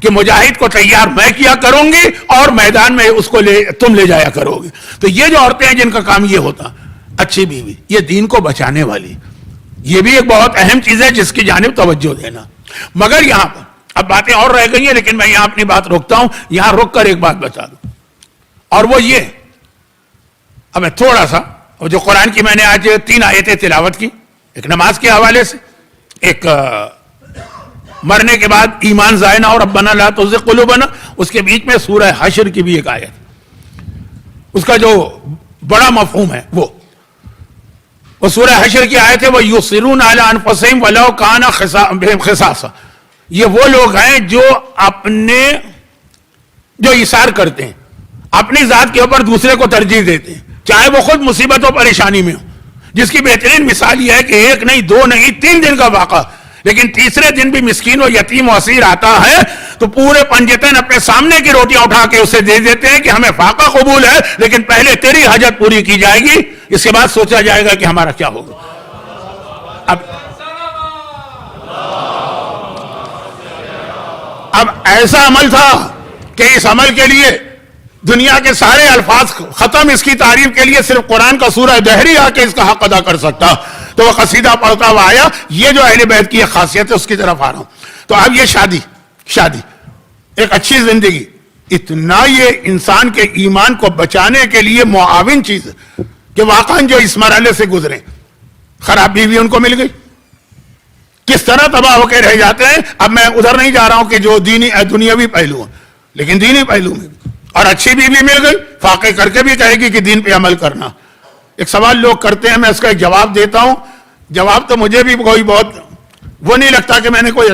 کہ مجاہد کو تیار میں کیا کروں گی اور میدان میں اس کو تم لے جایا کرو گے. تو یہ جو عورتیں ہیں جن کا کام یہ ہوتا, اچھی بیوی, یہ دین کو بچانے والی, یہ بھی ایک بہت اہم چیز ہے جس کی جانب توجہ دینا. مگر یہاں پر اب باتیں اور رہ گئی ہیں, لیکن میں یہاں اپنی بات روکتا ہوں. یہاں رک کر ایک بات بتا دوں, اور وہ یہ, اب میں تھوڑا سا جو قرآن کی میں نے آج 3 آیتیں تلاوت کی, ایک نماز کے حوالے سے, ایک مرنے کے بعد ایمان ضائع نہ اور ربنا لا تزغ قلوبنا, اس کے بیچ میں سورہ حشر کی بھی ایک آیت, اس کا جو بڑا مفہوم ہے وہ سورہ حشر کی آیت ہے, وَيُصِرُونَ عَلَىٰ أَنفُسِهِمْ وَلَوْ كَانَ بِهِمْ خِصَاصَةٌ. یہ وہ لوگ ہیں جو اپنے جو ایثار کرتے ہیں, اپنی ذات کے اوپر دوسرے کو ترجیح دیتے ہیں, چاہے وہ خود مصیبت و پریشانی میں ہو. جس کی بہترین مثال یہ ہے کہ 1 نہیں 2 نہیں 3 دن کا واقعہ, لیکن تیسرے دن بھی مسکین و یتیم و اسیر آتا ہے تو پورے پنجتین اپنے سامنے کی روٹیاں اٹھا کے اسے دے دیتے ہیں کہ ہمیں فاقہ قبول ہے, لیکن پہلے تیری حاجت پوری کی جائے گی, اس کے بعد سوچا جائے گا کہ ہمارا کیا ہوگا. اب ایسا عمل تھا کہ اس عمل کے لیے دنیا کے سارے الفاظ ختم, اس کی تعریف کے لیے صرف قرآن کا سورہ دہری آ کے اس کا حق ادا کر سکتا. تو وہ قصیدہ پڑھتا ہوا آیا. یہ جو اہل بیت کی ایک خاصیت ہے اس کی طرف آ رہا ہوں. تو اب یہ شادی ایک اچھی زندگی, اتنا یہ انسان کے ایمان کو بچانے کے لیے معاون چیز ہے کہ واقعا جو اس مرحلے سے گزرے, خراب بیوی ان کو مل گئی, کس طرح تباہ ہو کے رہ جاتے ہیں. اب میں ادھر نہیں جا رہا ہوں کہ جو دنیاوی پہلو ہیں, لیکن دینی پہلو میں بھی. اور اچھی بیوی مل گئی, فاقے کر کے بھی کہے گی کہ دین پہ عمل کرنا. ایک سوال لوگ کرتے ہیں, میں اس کا ایک جواب دیتا ہوں. جواب تو مجھے بھی کوئی بہت وہ نہیں لگتا کہ میں نے کوئی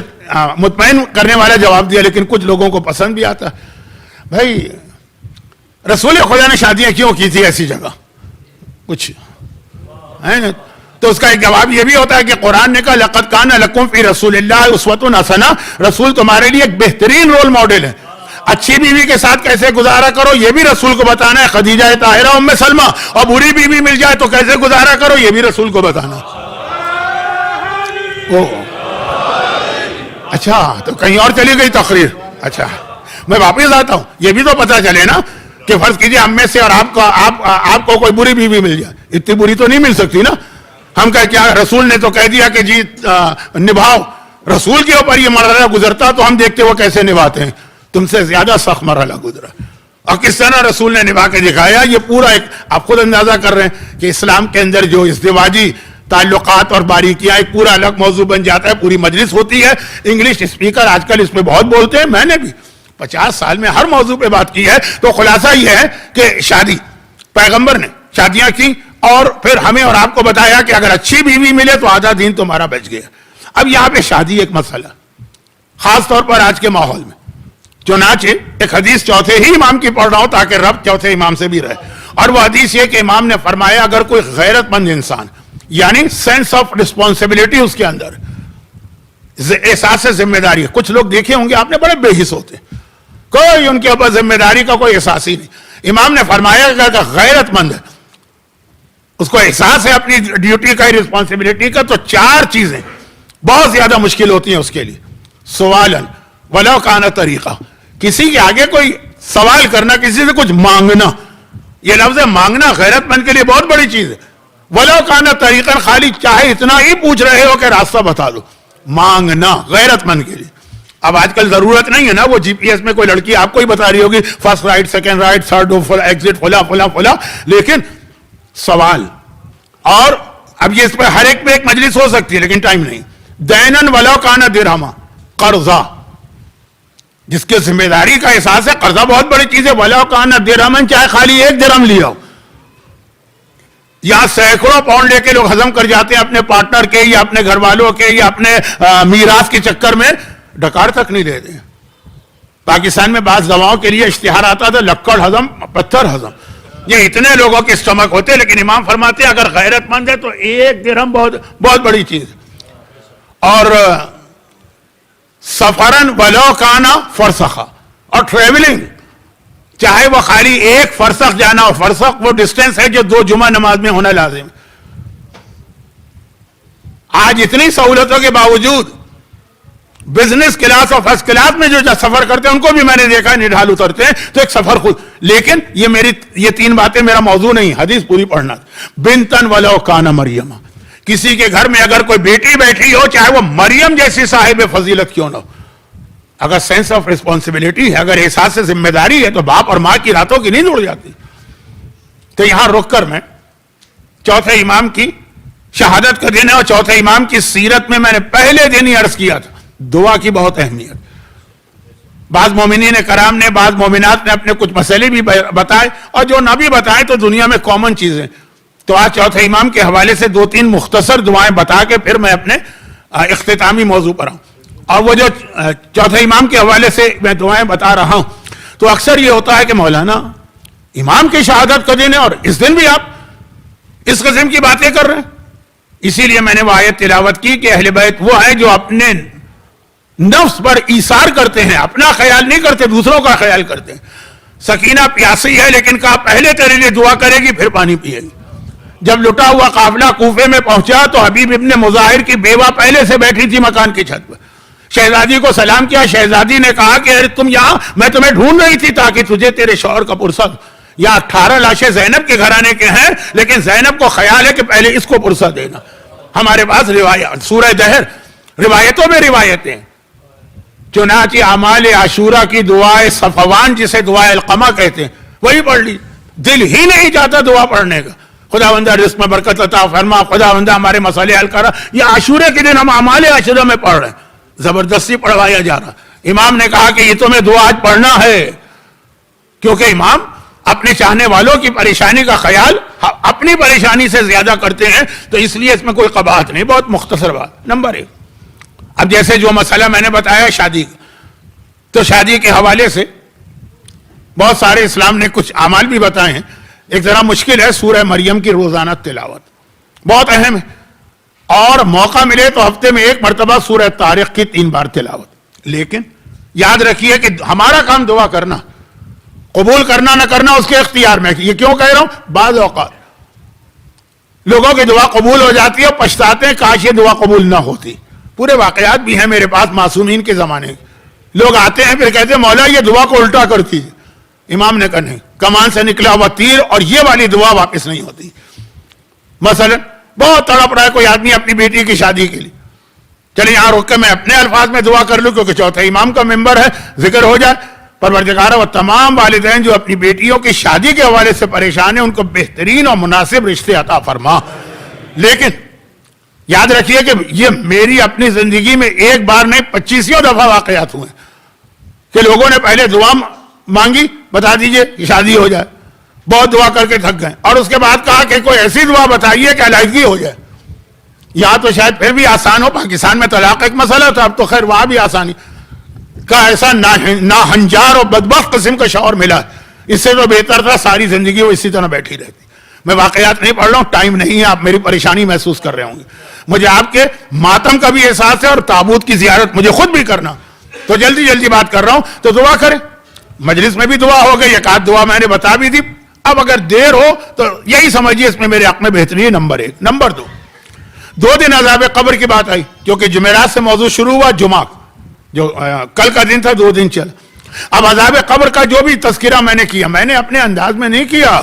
مطمئن کرنے والا جواب دیا, لیکن کچھ لوگوں کو پسند بھی آتا. بھائی رسول خدا نے شادیاں کیوں کی تھی ایسی جگہ کچھ ہے؟ تو اس کا ایک جواب یہ بھی ہوتا ہے کہ قرآن نے کہا لقد کان لکم فی رسول اللہ اسوۃ حسنہ, رسول تمہارے لیے ایک بہترین رول ماڈل ہے. اچھی بیوی کے ساتھ کیسے گزارا کرو یہ بھی رسول کو بتانا ہے. خدیجہ طاہرہ ام سلمہ, اور بری بیوی مل جائے تو کیسے گزارا کرو یہ بھی رسول کو بتانا. اچھا تو کہیں اور چلی گئی تقریر. اچھا میں واپس آتا ہوں, یہ بھی تو پتا چلے نا کہ فرض کیجئے ہم میں سے اور آپ کو کوئی بری بیوی مل جائے, اتنی بری تو نہیں مل سکتی نا. ہم کیا رسول نے تو کہہ دیا کہ جی نبھاؤ, رسول کے اوپر یہ مرحلہ گزرتا تو ہم دیکھتے وہ کیسے نبھاتے ہیں. تم سے زیادہ سخت مرحلہ گزرا. اور کس طرح رسول نے نبھا کے دکھایا. یہ پورا ایک آپ خود اندازہ کر رہے ہیں کہ اسلام کے اندر جو ازدواجی تعلقات اور باریکیاں ایک پورا الگ موضوع بن جاتا ہے. پوری مجلس ہوتی ہے. انگلش اسپیکر آج کل اس پہ بہت بولتے ہیں. میں نے بھی 50 سال میں ہر موضوع پہ بات کی ہے. تو خلاصہ یہ ہے کہ شادی, پیغمبر نے شادیاں کی اور پھر ہمیں اور آپ کو بتایا کہ اگر اچھی بیوی ملے تو آدھا دین تمہارا بچ گیا. اب یہاں پہ شادی ایک مسئلہ, خاص طور پر آج کے ماحول میں. چنانچہ ایک حدیث چوتھے ہی امام کی پڑھ رہا ہوں تاکہ رب چوتھے امام سے بھی رہے. اور وہ حدیث یہ کہ امام نے فرمایا اگر کوئی غیرت مند انسان, یعنی سینس آف رسپانسبلٹی اس کے اندر, احساس ذمہ داری ہے. کچھ لوگ دیکھے ہوں گے آپ نے بڑے بے حس ہوتے ہیں, کوئی ان کے اوپر ذمہ داری کا کوئی احساس ہی نہیں. امام نے فرمایا کہ اگر غیرت مند ہے, اس کو احساس ہے اپنی ڈیوٹی کا, رسپانسبلٹی کا, تو 4 چیزیں بہت زیادہ مشکل ہوتی ہیں اس کے لیے. سوالن ولو کان طریقہ, کسی کے آگے کوئی سوال کرنا, کسی سے کچھ مانگنا. یہ لفظ مانگنا غیرت مند کے لیے بہت بڑی چیز ہے. ولو کان طریقہ, خالی چاہے اتنا ہی پوچھ رہے ہو کہ راستہ بتا دو. مانگنا غیرت مند کے لیے. اب آج کل ضرورت نہیں ہے نا, وہ جی پی ایس میں کوئی لڑکی آپ کو ہی بتا رہی ہوگی first right, second right, third exit, فلا فلا فلا. لیکن سوال, اور اب یہ اس پہ ہر ایک پہ ایک مجلس ہو سکتی ہے لیکن ٹائم نہیں. دینن ولو کان درہما, قرضہ, جس کے ذمہ داری کا احساس ہے. قرضہ بہت بڑی چیز ہے. ولو کان درہمن, چاہے خالی 1 درہم لیا ہو. یہاں سینکڑوں پاؤنڈ لے کے لوگ ہضم کر جاتے ہیں اپنے پارٹنر کے یا اپنے گھر والوں کے یا اپنے میراث کے چکر میں, ڈکار تک نہیں دیتے. پاکستان میں بعض دواؤں کے لیے اشتہار آتا تھا, لکڑ ہضم, پتھر ہضم. یہ اتنے لوگوں کے اسٹمک ہوتے, لیکن امام فرماتے ہیں اگر غیرت مند ہے تو 1 درہم بہت بڑی چیز ہے. اور سفرن ولو کانا فرسخا, اور ٹریولنگ, چاہے وہ خالی 1 فرسخ جانا ہو. فرسخ وہ ڈسٹینس ہے جو 2 جمعہ نماز میں ہونا لازم ہے. آج اتنی سہولتوں کے باوجود بزنس کلاس اور فرسٹ کلاس میں جو سفر کرتے ہیں ان کو بھی میں نے دیکھا ہے, نڈھال اترتے ہیں تو ایک سفر خود. لیکن یہ 3 باتیں میرا موضوع نہیں, حدیث پوری پڑھنا. بنتن ولو کانا مریم, کسی کے گھر میں اگر کوئی بیٹی بیٹھی ہو, چاہے وہ مریم جیسی صاحب فضیلت کیوں نہ ہو. اگر سینس آف رسپانسبلٹی ہے, اگر احساس ذمہ داری ہے, تو باپ اور ماں کی راتوں کی نیند اڑ جاتی. تو یہاں رک کر میں چوتھے امام کی شہادت کا دن ہے, اور چوتھے امام کی سیرت میں نے پہلے دن ہی عرض کیا تھا دعا کی بہت اہمیت. بعض مومنین کرام نے, بعض مومنات نے اپنے کچھ مسئلے بھی بتائے, اور جو نہ بھی بتائے تو دنیا میں کامن چیزیں. تو آج چوتھے امام کے حوالے سے 2-3 مختصر دعائیں بتا کے پھر میں اپنے اختتامی موضوع پر آؤں. اور وہ جو چوتھے امام کے حوالے سے میں دعائیں بتا رہا ہوں, تو اکثر یہ ہوتا ہے کہ مولانا امام کی شہادت کا دن ہے اور اس دن بھی آپ اس قسم کی باتیں کر رہے ہیں. اسی لیے میں نے وہ آیت تلاوت کی کہ اہل بیت وہ ہیں جو اپنے نفس پر ایثار کرتے ہیں, اپنا خیال نہیں کرتے, دوسروں کا خیال کرتے ہیں. سکینہ پیاسی ہے لیکن کہا پہلے تیرے لیے دعا کرے گی پھر پانی پیے گی. جب لٹا ہوا قافلہ کوفے میں پہنچا تو حبیب ابن مظاہر کی بیوہ پہلے سے بیٹھی تھی مکان کی چھت پر. شہزادی کو سلام کیا. شہزادی نے کہا کہ تم یہاں, میں تمہیں ڈھونڈ رہی تھی تاکہ تجھے تیرے شوہر کا پرسہ. یا 18 لاشیں زینب کے گھرانے کے ہیں, لیکن زینب کو خیال ہے کہ پہلے اس کو پرسہ دینا. ہمارے پاس روایت سورہ دہر روایتوں میں روایتیں. چنانچہ اعمال عاشورہ کی دعائے صفوان, جسے دعائے القمہ کہتے ہیں, وہی پڑھ لی. دل ہی نہیں چاہتا دعا پڑھنے کا. خداوندہ رزق میں برکت عطا فرما, خداوندہ ہمارے مسئلے حل کرا. یہ عاشورہ کے دن ہم اعمال عاشورہ میں پڑھ رہے ہیں, زبردستی پڑھوایا جا رہا. امام نے کہا کہ یہ تمہیں دعا آج پڑھنا ہے, کیونکہ امام اپنے چاہنے والوں کی پریشانی کا خیال اپنی پریشانی سے زیادہ کرتے ہیں, تو اس لیے اس میں کوئی قباحت نہیں. بہت مختصر بات. نمبر 1, اب جیسے جو مسئلہ میں نے بتایا شادی کا, تو شادی کے حوالے سے بہت سارے اسلام نے کچھ اعمال بھی بتائے ہیں. ایک ذرا مشکل ہے سورہ مریم کی روزانہ تلاوت, بہت اہم ہے. اور موقع ملے تو ہفتے میں 1 مرتبہ سورہ طارق کی 3 بار تلاوت. لیکن یاد رکھیے کہ ہمارا کام دعا کرنا, قبول کرنا نہ کرنا اس کے اختیار میں. یہ کیوں کہہ رہا ہوں, بعض اوقات لوگوں کی دعا قبول ہو جاتی ہے, پچھتاتے ہیں کاش یہ دعا قبول نہ ہوتی. پورے واقعات بھی ہیں میرے پاس معصومین کے زمانے کے. لوگ آتے ہیں پھر کہتے ہیں مولا یہ دعا کو الٹا کرتی ہے. امام نے کہا نہیں, کمان سے نکلا ہوا تیر اور یہ والی دعا واپس نہیں ہوتی. مثلا بہت تڑپ رہا ہے کوئی آدمی اپنی بیٹی کی شادی کے لیے, چلے یہاں رک کے میں اپنے الفاظ میں دعا کر لوں کیونکہ چوتھے امام کا ممبر ہے, ذکر ہو جائے. پروردگار و تمام والدین جو اپنی بیٹیوں کی شادی کے حوالے سے پریشان ہیں ان کو بہترین اور مناسب رشتے عطا فرما. لیکن یاد رکھیے کہ یہ میری اپنی زندگی میں ایک بار نہیں 25 دفعہ واقعات ہوئے کہ لوگوں نے پہلے دعا مانگی, بتا دیجئے کہ شادی ہو جائے, بہت دعا کر کے تھک گئے, اور اس کے بعد کہا کہ کوئی ایسی دعا بتائیے کہ علیحدگی ہو جائے. یہاں تو شاید پھر بھی آسان ہو, پاکستان میں طلاق ایک مسئلہ تھا, اب تو خیر وہاں بھی آسانی کا ایسا ناہنجار اور بدبخت قسم کا شوہر ملا, اس سے تو بہتر تھا ساری زندگی وہ اسی طرح بیٹھی رہتی. میں واقعات نہیں پڑھ رہا ہوں, ٹائم نہیں ہے, آپ میری پریشانی محسوس کر رہے ہوں گے. مجھے آپ کے ماتم کا بھی احساس ہے اور تابوت کی زیارت مجھے خود بھی کرنا, تو جلدی جلدی بات کر رہا ہوں. تو دعا کریں, مجلس میں بھی دعا ہو گئی, ایک آدھ دعا میں نے بتا بھی دی. اب اگر دیر ہو تو یہی سمجھیے اس میں میرے حق میں بہترین نمبر 1. نمبر 2 دن عذاب قبر کی بات آئی, کیونکہ جمعرات سے موضوع شروع ہوا, جمعہ جو کل کا دن تھا 2 دن چل. اب عذاب قبر کا جو بھی تذکرہ میں نے کیا, میں نے اپنے انداز میں نہیں کیا,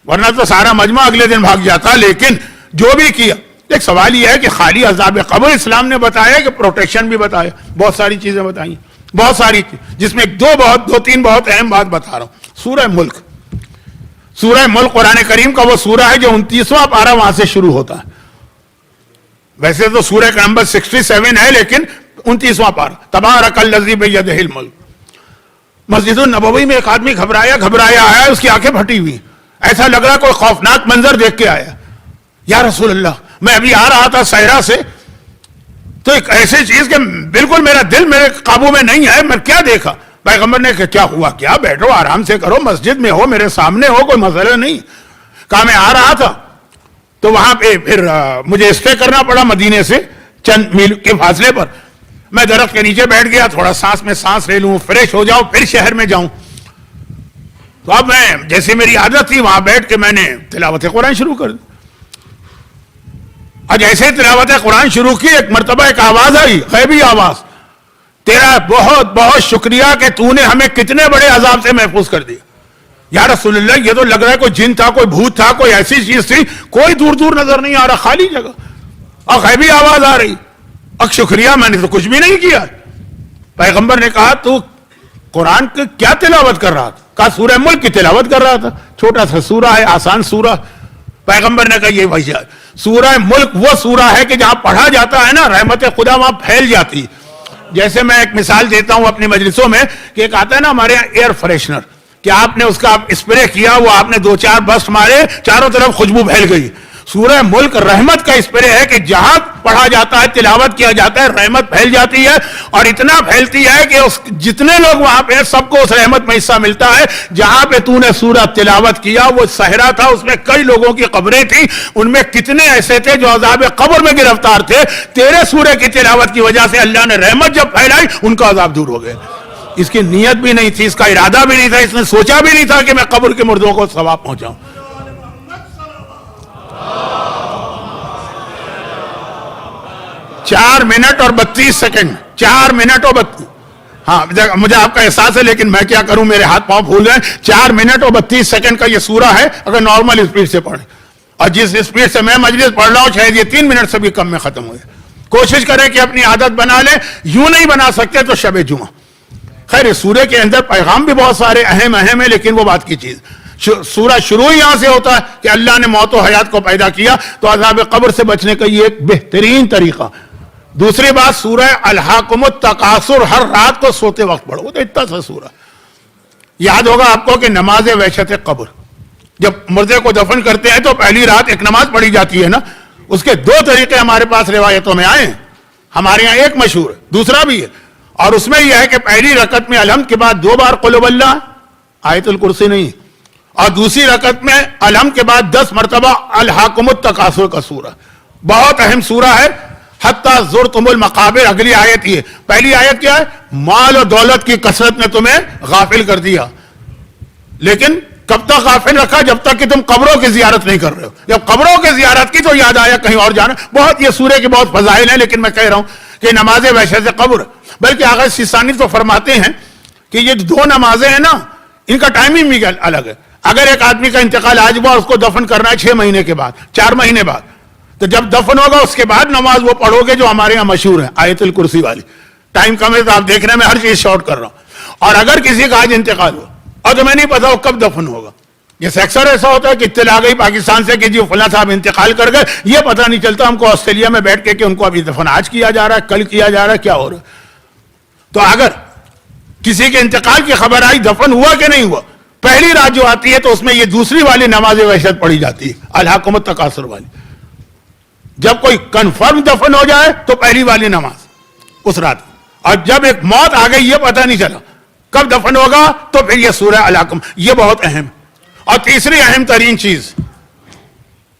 ورنہ تو سارا مجمع اگلے دن بھاگ جاتا, لیکن جو بھی کیا, ایک سوال یہ ہے کہ خالی عذاب قبر اسلام نے بتایا کہ پروٹیکشن بھی بتایا, بہت ساری چیزیں بتائیں, بہت ساری, جس میں 2-3 بہت اہم بات بتا رہا ہوں. سورہ ملک, سورہ ملک قرآن کریم کا وہ سورہ ہے جو 29واں پارہ وہاں سے شروع ہوتا ہے. ویسے تو سورہ کا نمبر 67 ہے, لیکن 29واں پارہ, تبارک الذی بیدہ الملک. مسجد النبوی میں ایک آدمی گھبرایا آیا, اس کی آنکھیں پھٹی ہوئی, ایسا لگ رہا کوئی خوفناک منظر دیکھ کے آیا. یا رسول اللہ, میں ابھی آ رہا تھا صحرا سے, تو ایک ایسی چیز کہ بالکل میرا دل میرے قابو میں نہیں ہے, میں کیا دیکھا. پیغمبر نے کہا کیا ہوا, کیا بیٹھو آرام سے کرو, مسجد میں ہو, میرے سامنے ہو, کوئی مسئلہ نہیں. کہا میں آ رہا تھا تو وہاں پہ پھر مجھے اسٹے کرنا پڑا, مدینے سے چند میل کے فاصلے پر. میں درخت کے نیچے بیٹھ گیا, تھوڑا سانس میں سانس لے لوں, فریش ہو جاؤں, پھر شہر میں جاؤں. تو اب میں جیسے میری عادت تھی وہاں بیٹھ کے میں نے تلاوت قرآن شروع کر دی. اور جیسے تلاوت قرآن شروع کی, ایک مرتبہ ایک آواز آئی, غیبی آواز, تیرا بہت بہت شکریہ کہ تو نے ہمیں کتنے بڑے عذاب سے محفوظ کر دیا. یا رسول اللہ, یہ تو لگ رہا ہے کوئی جن تھا, کوئی بھوت تھا, کوئی ایسی چیز تھی, کوئی دور دور نظر نہیں آ رہا, خالی جگہ, اور غیبی آواز آ رہی. اب شکریہ, میں نے تو کچھ بھی نہیں کیا. پیغمبر نے کہا تو قرآن کی کیا تلاوت کر رہا تھا؟ کہا سورہ ملک کی تلاوت کر رہا تھا, چھوٹا سا سورہ ہے, آسان سورہ. پیغمبر نے کہا یہ وجہ ہے, سورہ ملک وہ سورہ ہے کہ جہاں پڑھا جاتا ہے نا, رحمت خدا وہاں پھیل جاتی. جیسے میں ایک مثال دیتا ہوں اپنی مجلسوں میں, کہ ایک آتا ہے نا ہمارے یہاں ایئر فریشنر, کہ آپ نے اس کا اسپرے کیا, وہ آپ نے 2-4 بسٹ مارے, چاروں طرف خوشبو پھیل گئی. سورہ ملک رحمت کا اسپرے ہے کہ جہاں پڑھا جاتا ہے, تلاوت کیا جاتا ہے, رحمت پھیل جاتی ہے, اور اتنا پھیلتی ہے کہ جتنے لوگ وہاں پہ ہیں سب کو اس رحمت میں حصہ ملتا ہے. جہاں پہ تو نے سورہ تلاوت کیا وہ صحرا تھا, اس میں کئی لوگوں کی قبریں تھیں, ان میں کتنے ایسے تھے جو عذاب قبر میں گرفتار تھے. تیرے سورہ کی تلاوت کی وجہ سے اللہ نے رحمت جب پھیلائی, ان کا عذاب دور ہو گیا. اس کی نیت بھی نہیں تھی, اس کا ارادہ بھی نہیں تھا, اس نے سوچا بھی نہیں تھا کہ میں قبر کے مردوں کو ثواب پہنچاؤں. 4 منٹ اور 32 سیکنڈ, 4 منٹ اور 32, ہاں مجھے آپ کا احساس ہے, لیکن میں کیا کروں, میرے ہاتھ پاؤں پھول گئے. 4 منٹ اور 32 سیکنڈ کا یہ سورہ ہے, اگر نارمل اسپیڈ سے پڑھیں. اور جس اسپیڈ سے میں مجلس پڑھ رہا ہوں شاید یہ 3 منٹ سے بھی کم میں ختم ہوئے. کوشش کریں کہ اپنی عادت بنا لیں, یوں نہیں بنا سکتے تو شب جمعہ. خیر اس سورہ کے اندر پیغام بھی بہت سارے اہم ہیں, لیکن وہ بات کی چیز, سورہ شروع یہاں سے ہوتا ہے کہ اللہ نے موت و حیات کو پیدا کیا, تو عذاب قبر سے بچنے کا یہ ایک بہترین طریقہ. دوسری بات, سورہ الہاکم التکاثر ہر رات کو سوتے وقت پڑھو, تو اتنا سا سورہ. یاد ہوگا آپ کو کہ نماز وحشت قبر, جب مردے کو دفن کرتے ہیں تو پہلی رات ایک نماز پڑھی جاتی ہے نا, اس کے 2 طریقے ہمارے پاس روایتوں میں آئے ہیں. ہمارے یہاں ایک مشہور ہے, دوسرا بھی ہے, اور اس میں یہ ہے کہ پہلی رکعت میں الحمد کے بعد 2 بار قل اللہ, آیت الکرسی نہیں, اور دوسری رکعت میں الحمد کے بعد 10 مرتبہ الہاکم التکاثر کا سورہ. بہت اہم سورہ ہے. حتیٰ زرتم المقابر, اگلی آیت یہ, پہلی آیت کیا ہے, مال و دولت کی کثرت نے تمہیں غافل کر دیا, لیکن کب تک غافل رکھا, جب تک کہ تم قبروں کی زیارت نہیں کر رہے ہو. جب قبروں کی زیارت کی تو یاد آیا کہیں اور جانا. بہت یہ سورے کے بہت فضائل ہیں, لیکن میں کہہ رہا ہوں کہ نماز وحشت قبر, بلکہ آغا سیستانی تو فرماتے ہیں کہ یہ 2 نمازیں ہیں نا, ان کا ٹائمنگ بھی الگ ہے. اگر ایک آدمی کا انتقال آج ہوا, اس کو دفن کرنا ہے 6 مہینے کے بعد, 4 مہینے بعد, تو جب دفن ہوگا اس کے بعد نماز وہ پڑھو گے جو ہمارے یہاں مشہور ہے, آیت الکرسی والی. ٹائم کم ہے تو آپ دیکھ رہے ہیں, میں ہر چیز شارٹ کر رہا ہوں. اور اگر کسی کا آج انتقال ہو اور تمہیں نہیں پتا وہ کب دفن ہوگا، جیسے اکثر ایسا ہوتا ہے کہ اطلاع آ گئی پاکستان سے کہ جی فلاں صاحب انتقال کر گئے، یہ پتہ نہیں چلتا ہم کو آسٹریلیا میں بیٹھ کے کہ ان کو ابھی دفن آج کیا جا رہا ہے، کل کیا جا رہا ہے، کیا ہو رہا ہے۔ تو اگر کسی کے انتقال کی خبر آئی دفن ہوا کہ نہیں ہوا، پہلی رات جو آتی ہے تو اس میں یہ دوسری والی نماز وحشت پڑھی جاتی ہے، الہاکم التکاثر والی۔ جب کوئی کنفرم دفن ہو جائے تو پہلی والی نماز اس رات، اور جب ایک موت آ گئی یہ پتہ نہیں چلا کب دفن ہوگا تو پھر یہ سورہ الہاکم، یہ بہت اہم۔ اور تیسری اہم ترین چیز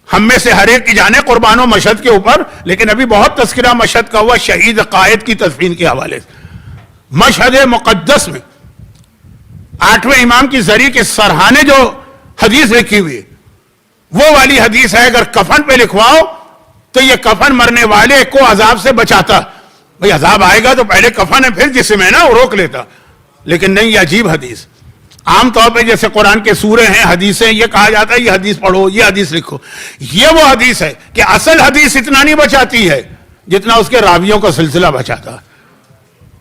ہم میں سے ہر ایک کی جانے قربان و مشہد کے اوپر، لیکن ابھی بہت تذکرہ مشہد کا ہوا شہید قائد کی تدفین کے حوالے سے۔ مشہد مقدس میں 8ویں امام کی زری کے سرحانے جو حدیث لکھی ہوئی ہے وہ والی حدیث ہے، اگر کفن پہ لکھواؤ تو یہ کفن مرنے والے کو عذاب سے بچاتا۔ بھئی عذاب آئے گا تو پہلے کفن ہے پھر جسم ہے نا، وہ روک لیتا، لیکن نہیں، یہ عجیب حدیث۔ عام طور پہ جیسے قرآن کے سورے ہیں، حدیثیں، یہ کہا جاتا ہے یہ حدیث پڑھو، یہ حدیث لکھو، یہ وہ حدیث ہے کہ اصل حدیث اتنا نہیں بچاتی ہے جتنا اس کے راویوں کا سلسلہ بچاتا ہے۔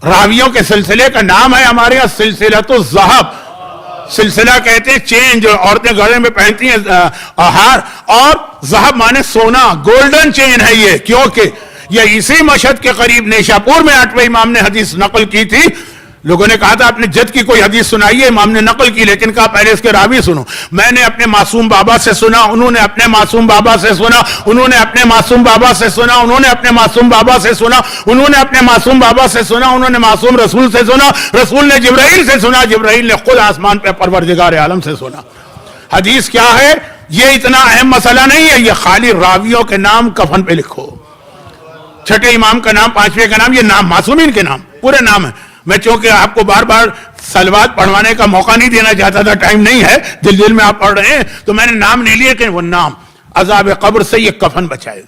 راویوں کے سلسلے کا نام ہے ہمارے یہاں سلسلۃ الذہب۔ سلسلہ کہتے ہیں چین جو عورتیں گلے میں پہنتی ہیں ہار، اور ذہب مانے سونا، گولڈن چین ہے یہ، کیونکہ یہ اسی مشہد کے قریب نیشاپور میں 8ویں امام نے حدیث نقل کی تھی۔ لوگوں نے کہا تھا اپنے جد کی کوئی حدیث سنائیے، امام نے نقل کی، لیکن کہا پہلے اس کے راوی سنو۔ میں نے اپنے معصوم بابا سے سنا، انہوں نے اپنے معصوم بابا سے سنا، انہوں نے اپنے معصوم بابا سے سنا، انہوں نے اپنے معصوم بابا سے سنا، انہوں نے اپنے معصوم بابا سے سنا، انہوں نے معصوم رسول سے سنا، رسول نے جبرائیل سے سنا، جبرائیل نے خود آسمان پہ پروردگار عالم سے سنا۔ حدیث کیا ہے؟ یہ اتنا اہم مسئلہ نہیں ہے، یہ خالی راویوں کے نام کفن پہ لکھو، چھٹے امام کا نام، 5ویں کا نام، یہ نام معصومین کے نام پورے نام ہیں۔ میں چونکہ آپ کو بار بار صلوات پڑھوانے کا موقع نہیں دینا چاہتا تھا، ٹائم نہیں ہے، دل میں آپ پڑھ رہے ہیں تو میں نے نام نہیں لیے کہ وہ نام عذاب قبر سے یہ کفن بچائے،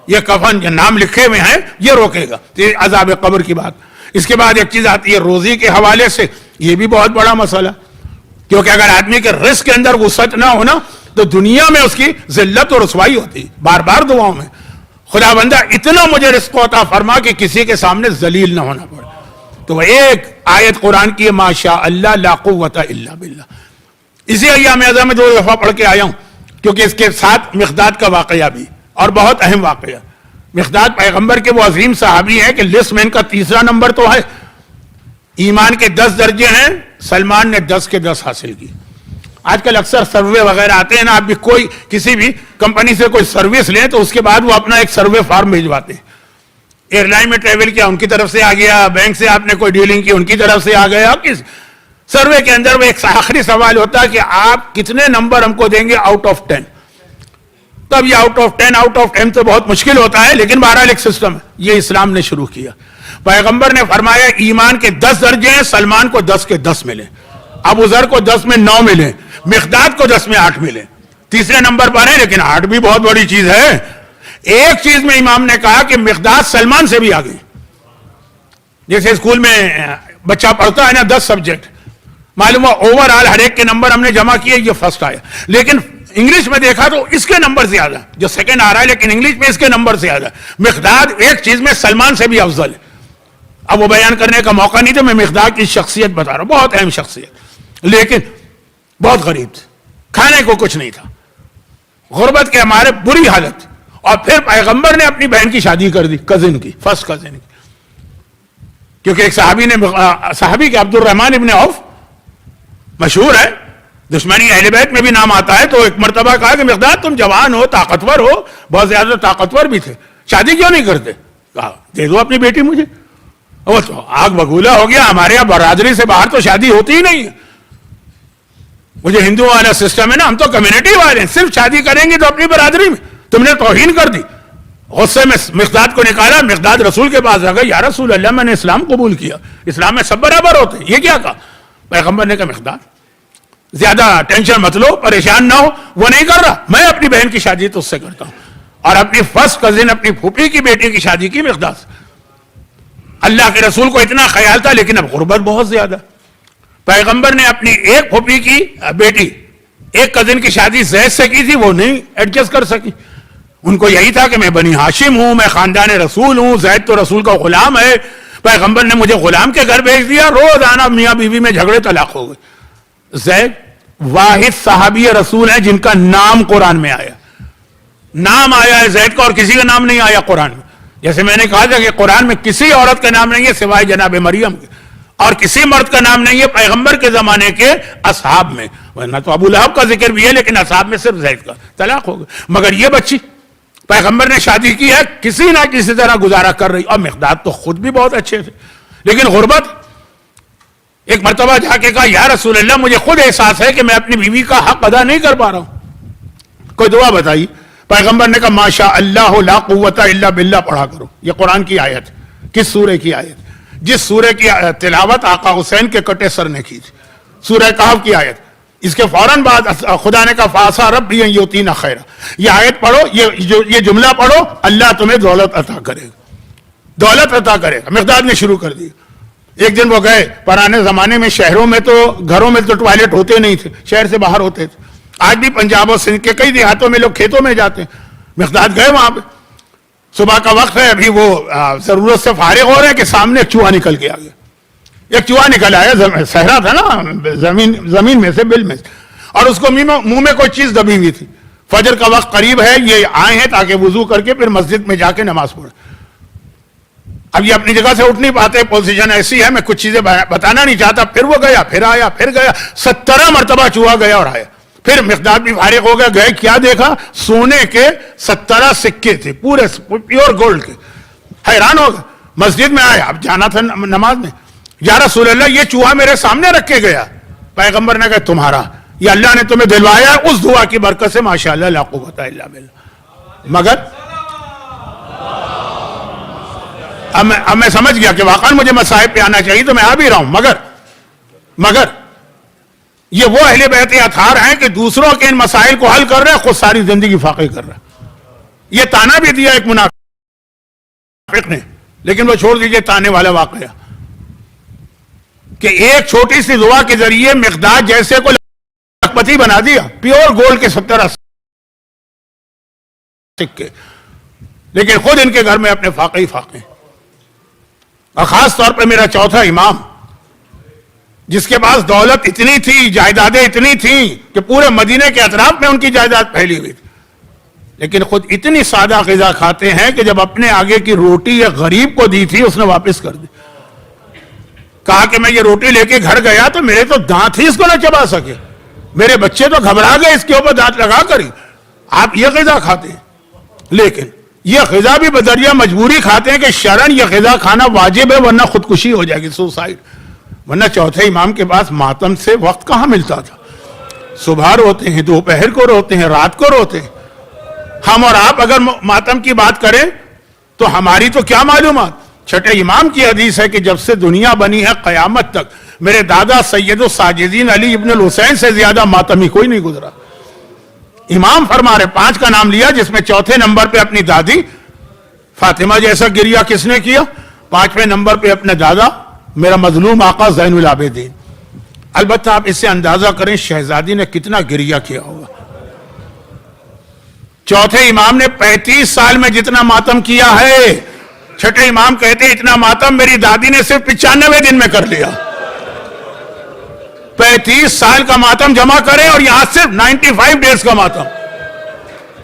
یہ کفن جو نام لکھے ہوئے ہیں یہ روکے گا، یہ عذاب قبر کی بات۔ اس کے بعد ایک چیز آتی ہے روزی کے حوالے سے، یہ بھی بہت بڑا مسئلہ، کیونکہ اگر آدمی کے رزق کے اندر وسعت نہ ہونا تو دنیا میں اس کی ذلت اور رسوائی ہوتی، بار بار دعاؤں میں خدا بندہ اتنا مجھے رزق عطا فرما کہ کسی کے سامنے ذلیل نہ ہونا پڑے۔ تو ایک آیت قرآن کی ماشاء اللہ لا قوت الا باللہ، اسی ایام اعظم میں 2 دفعہ پڑھ کے آیا ہوں، کیونکہ اس کے ساتھ مقداد کا واقعہ بھی، اور بہت اہم واقعہ۔ مقداد پیغمبر کے وہ عظیم صحابی ہیں کہ لسٹ میں ان کا 3 نمبر تو ہے، ایمان کے 10 درجے ہیں، سلمان نے 10 کے 10 حاصل کی۔ آج کل اکثر سروے وغیرہ آتے ہیں نا، آپ بھی کوئی کسی بھی کمپنی سے کوئی سروس لیں تو اس کے بعد وہ اپنا ایک سروے فارم بھیجواتے ہیں، ایئر لائن میں ٹریول کیا ان کی طرف سے آ گیا، بینک سے آپ نے کوئی ڈیلنگ کی ان کی طرف سے آ گیا، کس سروے کے اندر وہ ایک آخری سوال ہوتا ہے کہ آپ کتنے نمبر ہم کو دیں گے آؤٹ آف 10۔ تب یہ آؤٹ آف 10 تو بہت مشکل ہوتا ہے، لیکن بہرحال ایک سسٹم ہے، یہ اسلام نے شروع کیا۔ پیغمبر نے فرمایا ایمان کے 10 درجے ہیں، سلمان کو 10 کے 10 ملے، ابو ذر کو 10 میں 9 ملے، مقداد کو 10 میں 8 ملے، 3 نمبر پر ہے، لیکن 8 بھی بہت بڑی چیز ہے۔ ایک چیز میں امام نے کہا کہ مقداد سلمان سے بھی آگے، جیسے اسکول میں بچہ پڑھتا ہے نا 10 سبجیکٹ، معلوم ہوا اوور آل ہر ایک کے نمبر ہم نے جمع کیے، یہ فرسٹ آیا، لیکن انگلش میں دیکھا تو اس کے نمبر زیادہ، جو سیکنڈ آ رہا ہے لیکن انگلش میں اس کے نمبر زیادہ۔ مقداد ایک چیز میں سلمان سے بھی افضل ہے۔ اب وہ بیان کرنے کا موقع نہیں تو میں مقداد کی شخصیت بتا رہا ہوں، بہت اہم شخصیت، لیکن بہت غریب تھا، کھانے کو کچھ نہیں تھا، غربت کے ہمارے بری حالت، اور پھر پیغمبر نے اپنی بہن کی شادی کر دی، کزن کی، فرسٹ کزن کی، کیونکہ ایک صحابی کے عبد الرحمن ابن عوف مشہور ہے، دشمنی اہل بیت میں بھی نام آتا ہے، تو ایک مرتبہ کہا کہ مقداد تم جوان ہو، طاقتور ہو، بہت زیادہ طاقتور بھی تھے، شادی کیوں نہیں کرتے؟ کہا دے دو اپنی بیٹی مجھے۔ وہ تو آگ بگولا ہو گیا، ہمارے یہاں برادری سے باہر تو شادی ہوتی ہی نہیں ہے، مجھے ہندو والا سسٹم ہے نا، ہم تو کمیونٹی والے ہیں، صرف شادی کریں گے تو اپنی برادری میں، تم نے توہین کر دی۔ غصے میں مقداد کو نکالا، مقداد رسول کے پاس آ گئے، یا رسول اللہ میں نے اسلام قبول کیا، اسلام میں سب برابر ہوتے ہیں، یہ کیا کہا؟ پیغمبر نے کہا مقداد زیادہ ٹینشن مت لو، پریشان نہ ہو، وہ نہیں کر رہا، میں اپنی بہن کی شادی تو اس سے کرتا ہوں، اور اپنی فرسٹ کزن اپنی پھوپھی کی بیٹی کی شادی کی مقداد سے۔ اللہ کے رسول کو اتنا خیال تھا، لیکن اب غربت بہت زیادہ، پیغمبر نے اپنی ایک پھوپھی کی بیٹی ایک کزن کی شادی زید سے کی تھی، وہ نہیں ایڈجسٹ کر سکی، ان کو یہی تھا کہ میں بنی ہاشم ہوں، میں خاندان رسول ہوں، زید تو رسول کا غلام ہے، پیغمبر نے مجھے غلام کے گھر بھیج دیا, روزانہ میاں بیوی میں جھگڑے, طلاق ہو گئے. زید واحد صحابی رسول ہیں جن کا نام قرآن میں آیا, نام آیا ہے زید کا, اور کسی کا نام نہیں آیا قرآن میں. جیسے میں نے کہا تھا کہ قرآن میں کسی عورت کا نام نہیں ہے سوائے جناب مریم کے, اور کسی مرد کا نام نہیں ہے پیغمبر کے زمانے کے اصحاب میں. ورنہ تو ابو لہب کا ذکر بھی ہے, لیکن اصحاب میں صرف زید کا. طلاق ہو گیا. مگر یہ بچی پیغمبر نے شادی کی ہے, کسی نہ کسی طرح گزارا کر رہی, اور مقداد تو خود بھی بہت اچھے تھے, لیکن غربت. ایک مرتبہ جا کے کہا یا رسول اللہ مجھے خود احساس ہے کہ میں اپنی بیوی کا حق ادا نہیں کر پا رہا ہوں, کوئی دعا بتائی. پیغمبر نے کہا ماشاء اللہ لا قوت الا باللہ پڑھا کرو. یہ قرآن کی آیت. کس سورے کی آیت؟ جس سورے کی تلاوت آقا حسین کے کٹے سر نے کی تھی, سورہ کہف کی آیت. اس کے فوراً بعد خدا نے کہا فاسا ربی ان یؤتینا خیرا. یہ آیت پڑھو, یہ جملہ پڑھو, اللہ تمہیں دولت عطا کرے گا, دولت عطا کرے گا. مقداد نے شروع کر دی. ایک دن وہ گئے, پرانے زمانے میں شہروں میں تو گھروں میں تو ٹوائلٹ ہوتے نہیں تھے, شہر سے باہر ہوتے تھے. آج بھی پنجاب اور سندھ کے کئی دیہاتوں میں لوگ کھیتوں میں جاتے ہیں. مقداد گئے وہاں پہ, صبح کا وقت ہے, ابھی وہ ضرورت سے فارغ ہو رہے ہیں کہ سامنے ایک چوہا نکل کے آ گیا. ایک چوہا نکل آیا, صحرا تھا نا, زمین میں سے, بل میں سے, اور اس کو منہ میں کوئی چیز دبی ہوئی تھی. فجر کا وقت قریب ہے, یہ آئے ہیں تاکہ وضو کر کے پھر مسجد میں جا کے نماز پڑھیں. اب یہ اپنی جگہ سے اٹھ نہیں پاتے, پوزیشن ایسی ہے, میں کچھ چیزیں بتانا نہیں چاہتا. پھر وہ گیا, پھر آیا, پھر گیا, 17 مرتبہ چوہا گیا اور آیا. پھر مقداد بھی فارغ ہو گئے, کیا دیکھا, سونے کے 17 سکے تھے, پورے پیور گولڈ کے. حیران ہو گئے, مسجد میں آیا, اب جانا تھا نماز میں. یا رسول اللہ یہ چوہا میرے سامنے رکھ کے گیا. پیغمبر نے کہا تمہارا, یہ اللہ نے تمہیں دلوایا اس دعا کی برکت سے, ماشاءاللہ لا قوت الا باللہ. مگر اب میں سمجھ گیا کہ واقعا مجھے مصائب پہ آنا چاہیے تو میں آ بھی رہا ہوں. مگر یہ وہ اہل بیت اطہار ہیں کہ دوسروں کے ان مسائل کو حل کر رہے ہیں, خود ساری زندگی فاقے کر رہے ہیں. یہ تانا بھی دیا ایک منافق نے, لیکن وہ چھوڑ دیجئے تانے والا واقعہ, کہ ایک چھوٹی سی دعا کے ذریعے مقداد جیسے کو لکھپتی بنا دیا, پیور گولڈ کے 17 سکے, لیکن خود ان کے گھر میں اپنے فاقے ہی فاقے. اور خاص طور پہ میرا چوتھا امام, جس کے پاس دولت اتنی تھی, جائیدادیں اتنی تھیں کہ پورے مدینے کے اطراف میں ان کی جائیداد پھیلی ہوئی تھی, لیکن خود اتنی سادہ غذا کھاتے ہیں کہ جب اپنے آگے کی روٹی ایک غریب کو دی تھی اس نے واپس کر دی. کہا کہ میں یہ روٹی لے کے گھر گیا تو میرے تو دانت ہی اس کو نہ چبا سکے, میرے بچے تو گھبرا گئے اس کے اوپر دانت لگا کر ہی. آپ یہ غذا کھاتے ہیں, لیکن یہ غذا بھی بدریہ مجبوری کھاتے ہیں کہ شرعاً یہ غذا کھانا واجب ہے, ورنہ خودکشی ہو جائے گی, سوسائڈ. ورنہ چوتھے امام کے پاس ماتم سے وقت کہاں ملتا تھا. صبح روتے ہیں, دوپہر کو روتے ہیں, رات کو روتے ہیں. ہم اور آپ اگر ماتم کی بات کریں تو ہماری تو کیا معلومات. چھٹے امام کی حدیث ہے کہ جب سے دنیا بنی ہے قیامت تک میرے دادا سید الساجدین علی ابن الحسین سے زیادہ ماتمی کوئی نہیں گزرا. امام فرما رہے, 5 کا نام لیا, جس میں چوتھے نمبر پہ اپنی دادی فاطمہ جیسا گریہ کس نے کیا, 5ویں نمبر پہ اپنے دادا میرا مظلوم آقا زین العابدین. البتہ آپ اس سے اندازہ کریں شہزادی نے کتنا گریہ کیا ہوگا. چوتھے امام نے 35 سال میں جتنا ماتم کیا ہے, چھٹے امام کہتے ہیں اتنا ماتم میری دادی نے صرف 95 دن میں کر لیا. 35 سال کا ماتم جمع کریں اور یہاں صرف 95 ڈیز کا ماتم.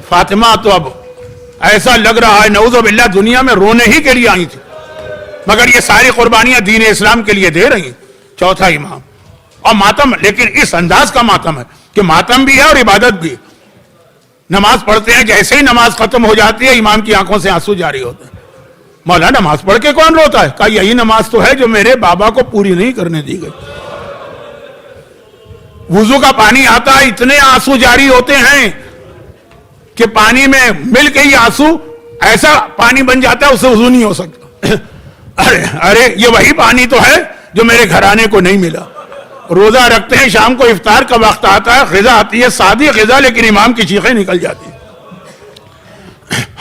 فاطمہ تو اب ایسا لگ رہا ہے نعوذ باللہ دنیا میں رونے ہی کے لیے آئی تھی, مگر یہ ساری قربانیاں دین اسلام کے لیے دے رہی ہیں. چوتھا امام اور ماتم, لیکن اس انداز کا ماتم ہے کہ ماتم بھی ہے اور عبادت بھی. نماز پڑھتے ہیں, جیسے ہی نماز ختم ہو جاتی ہے امام کی آنکھوں سے آنسو جاری ہوتے ہیں. مولا نماز پڑھ کے کون روتا ہے؟ کہا یہی نماز تو ہے جو میرے بابا کو پوری نہیں کرنے دی گئی. وضو کا پانی آتا ہے, اتنے آنسو جاری ہوتے ہیں کہ پانی میں مل کے ہی آنسو ایسا پانی بن جاتا ہے, اس سے وضو نہیں ہو سکتا. ارے یہ وہی پانی تو ہے جو میرے گھرانے کو نہیں ملا. روزہ رکھتے ہیں, شام کو افطار کا وقت آتا ہے, غذا آتی ہے, سادی غذا, لیکن امام کی چیخیں نکل جاتی.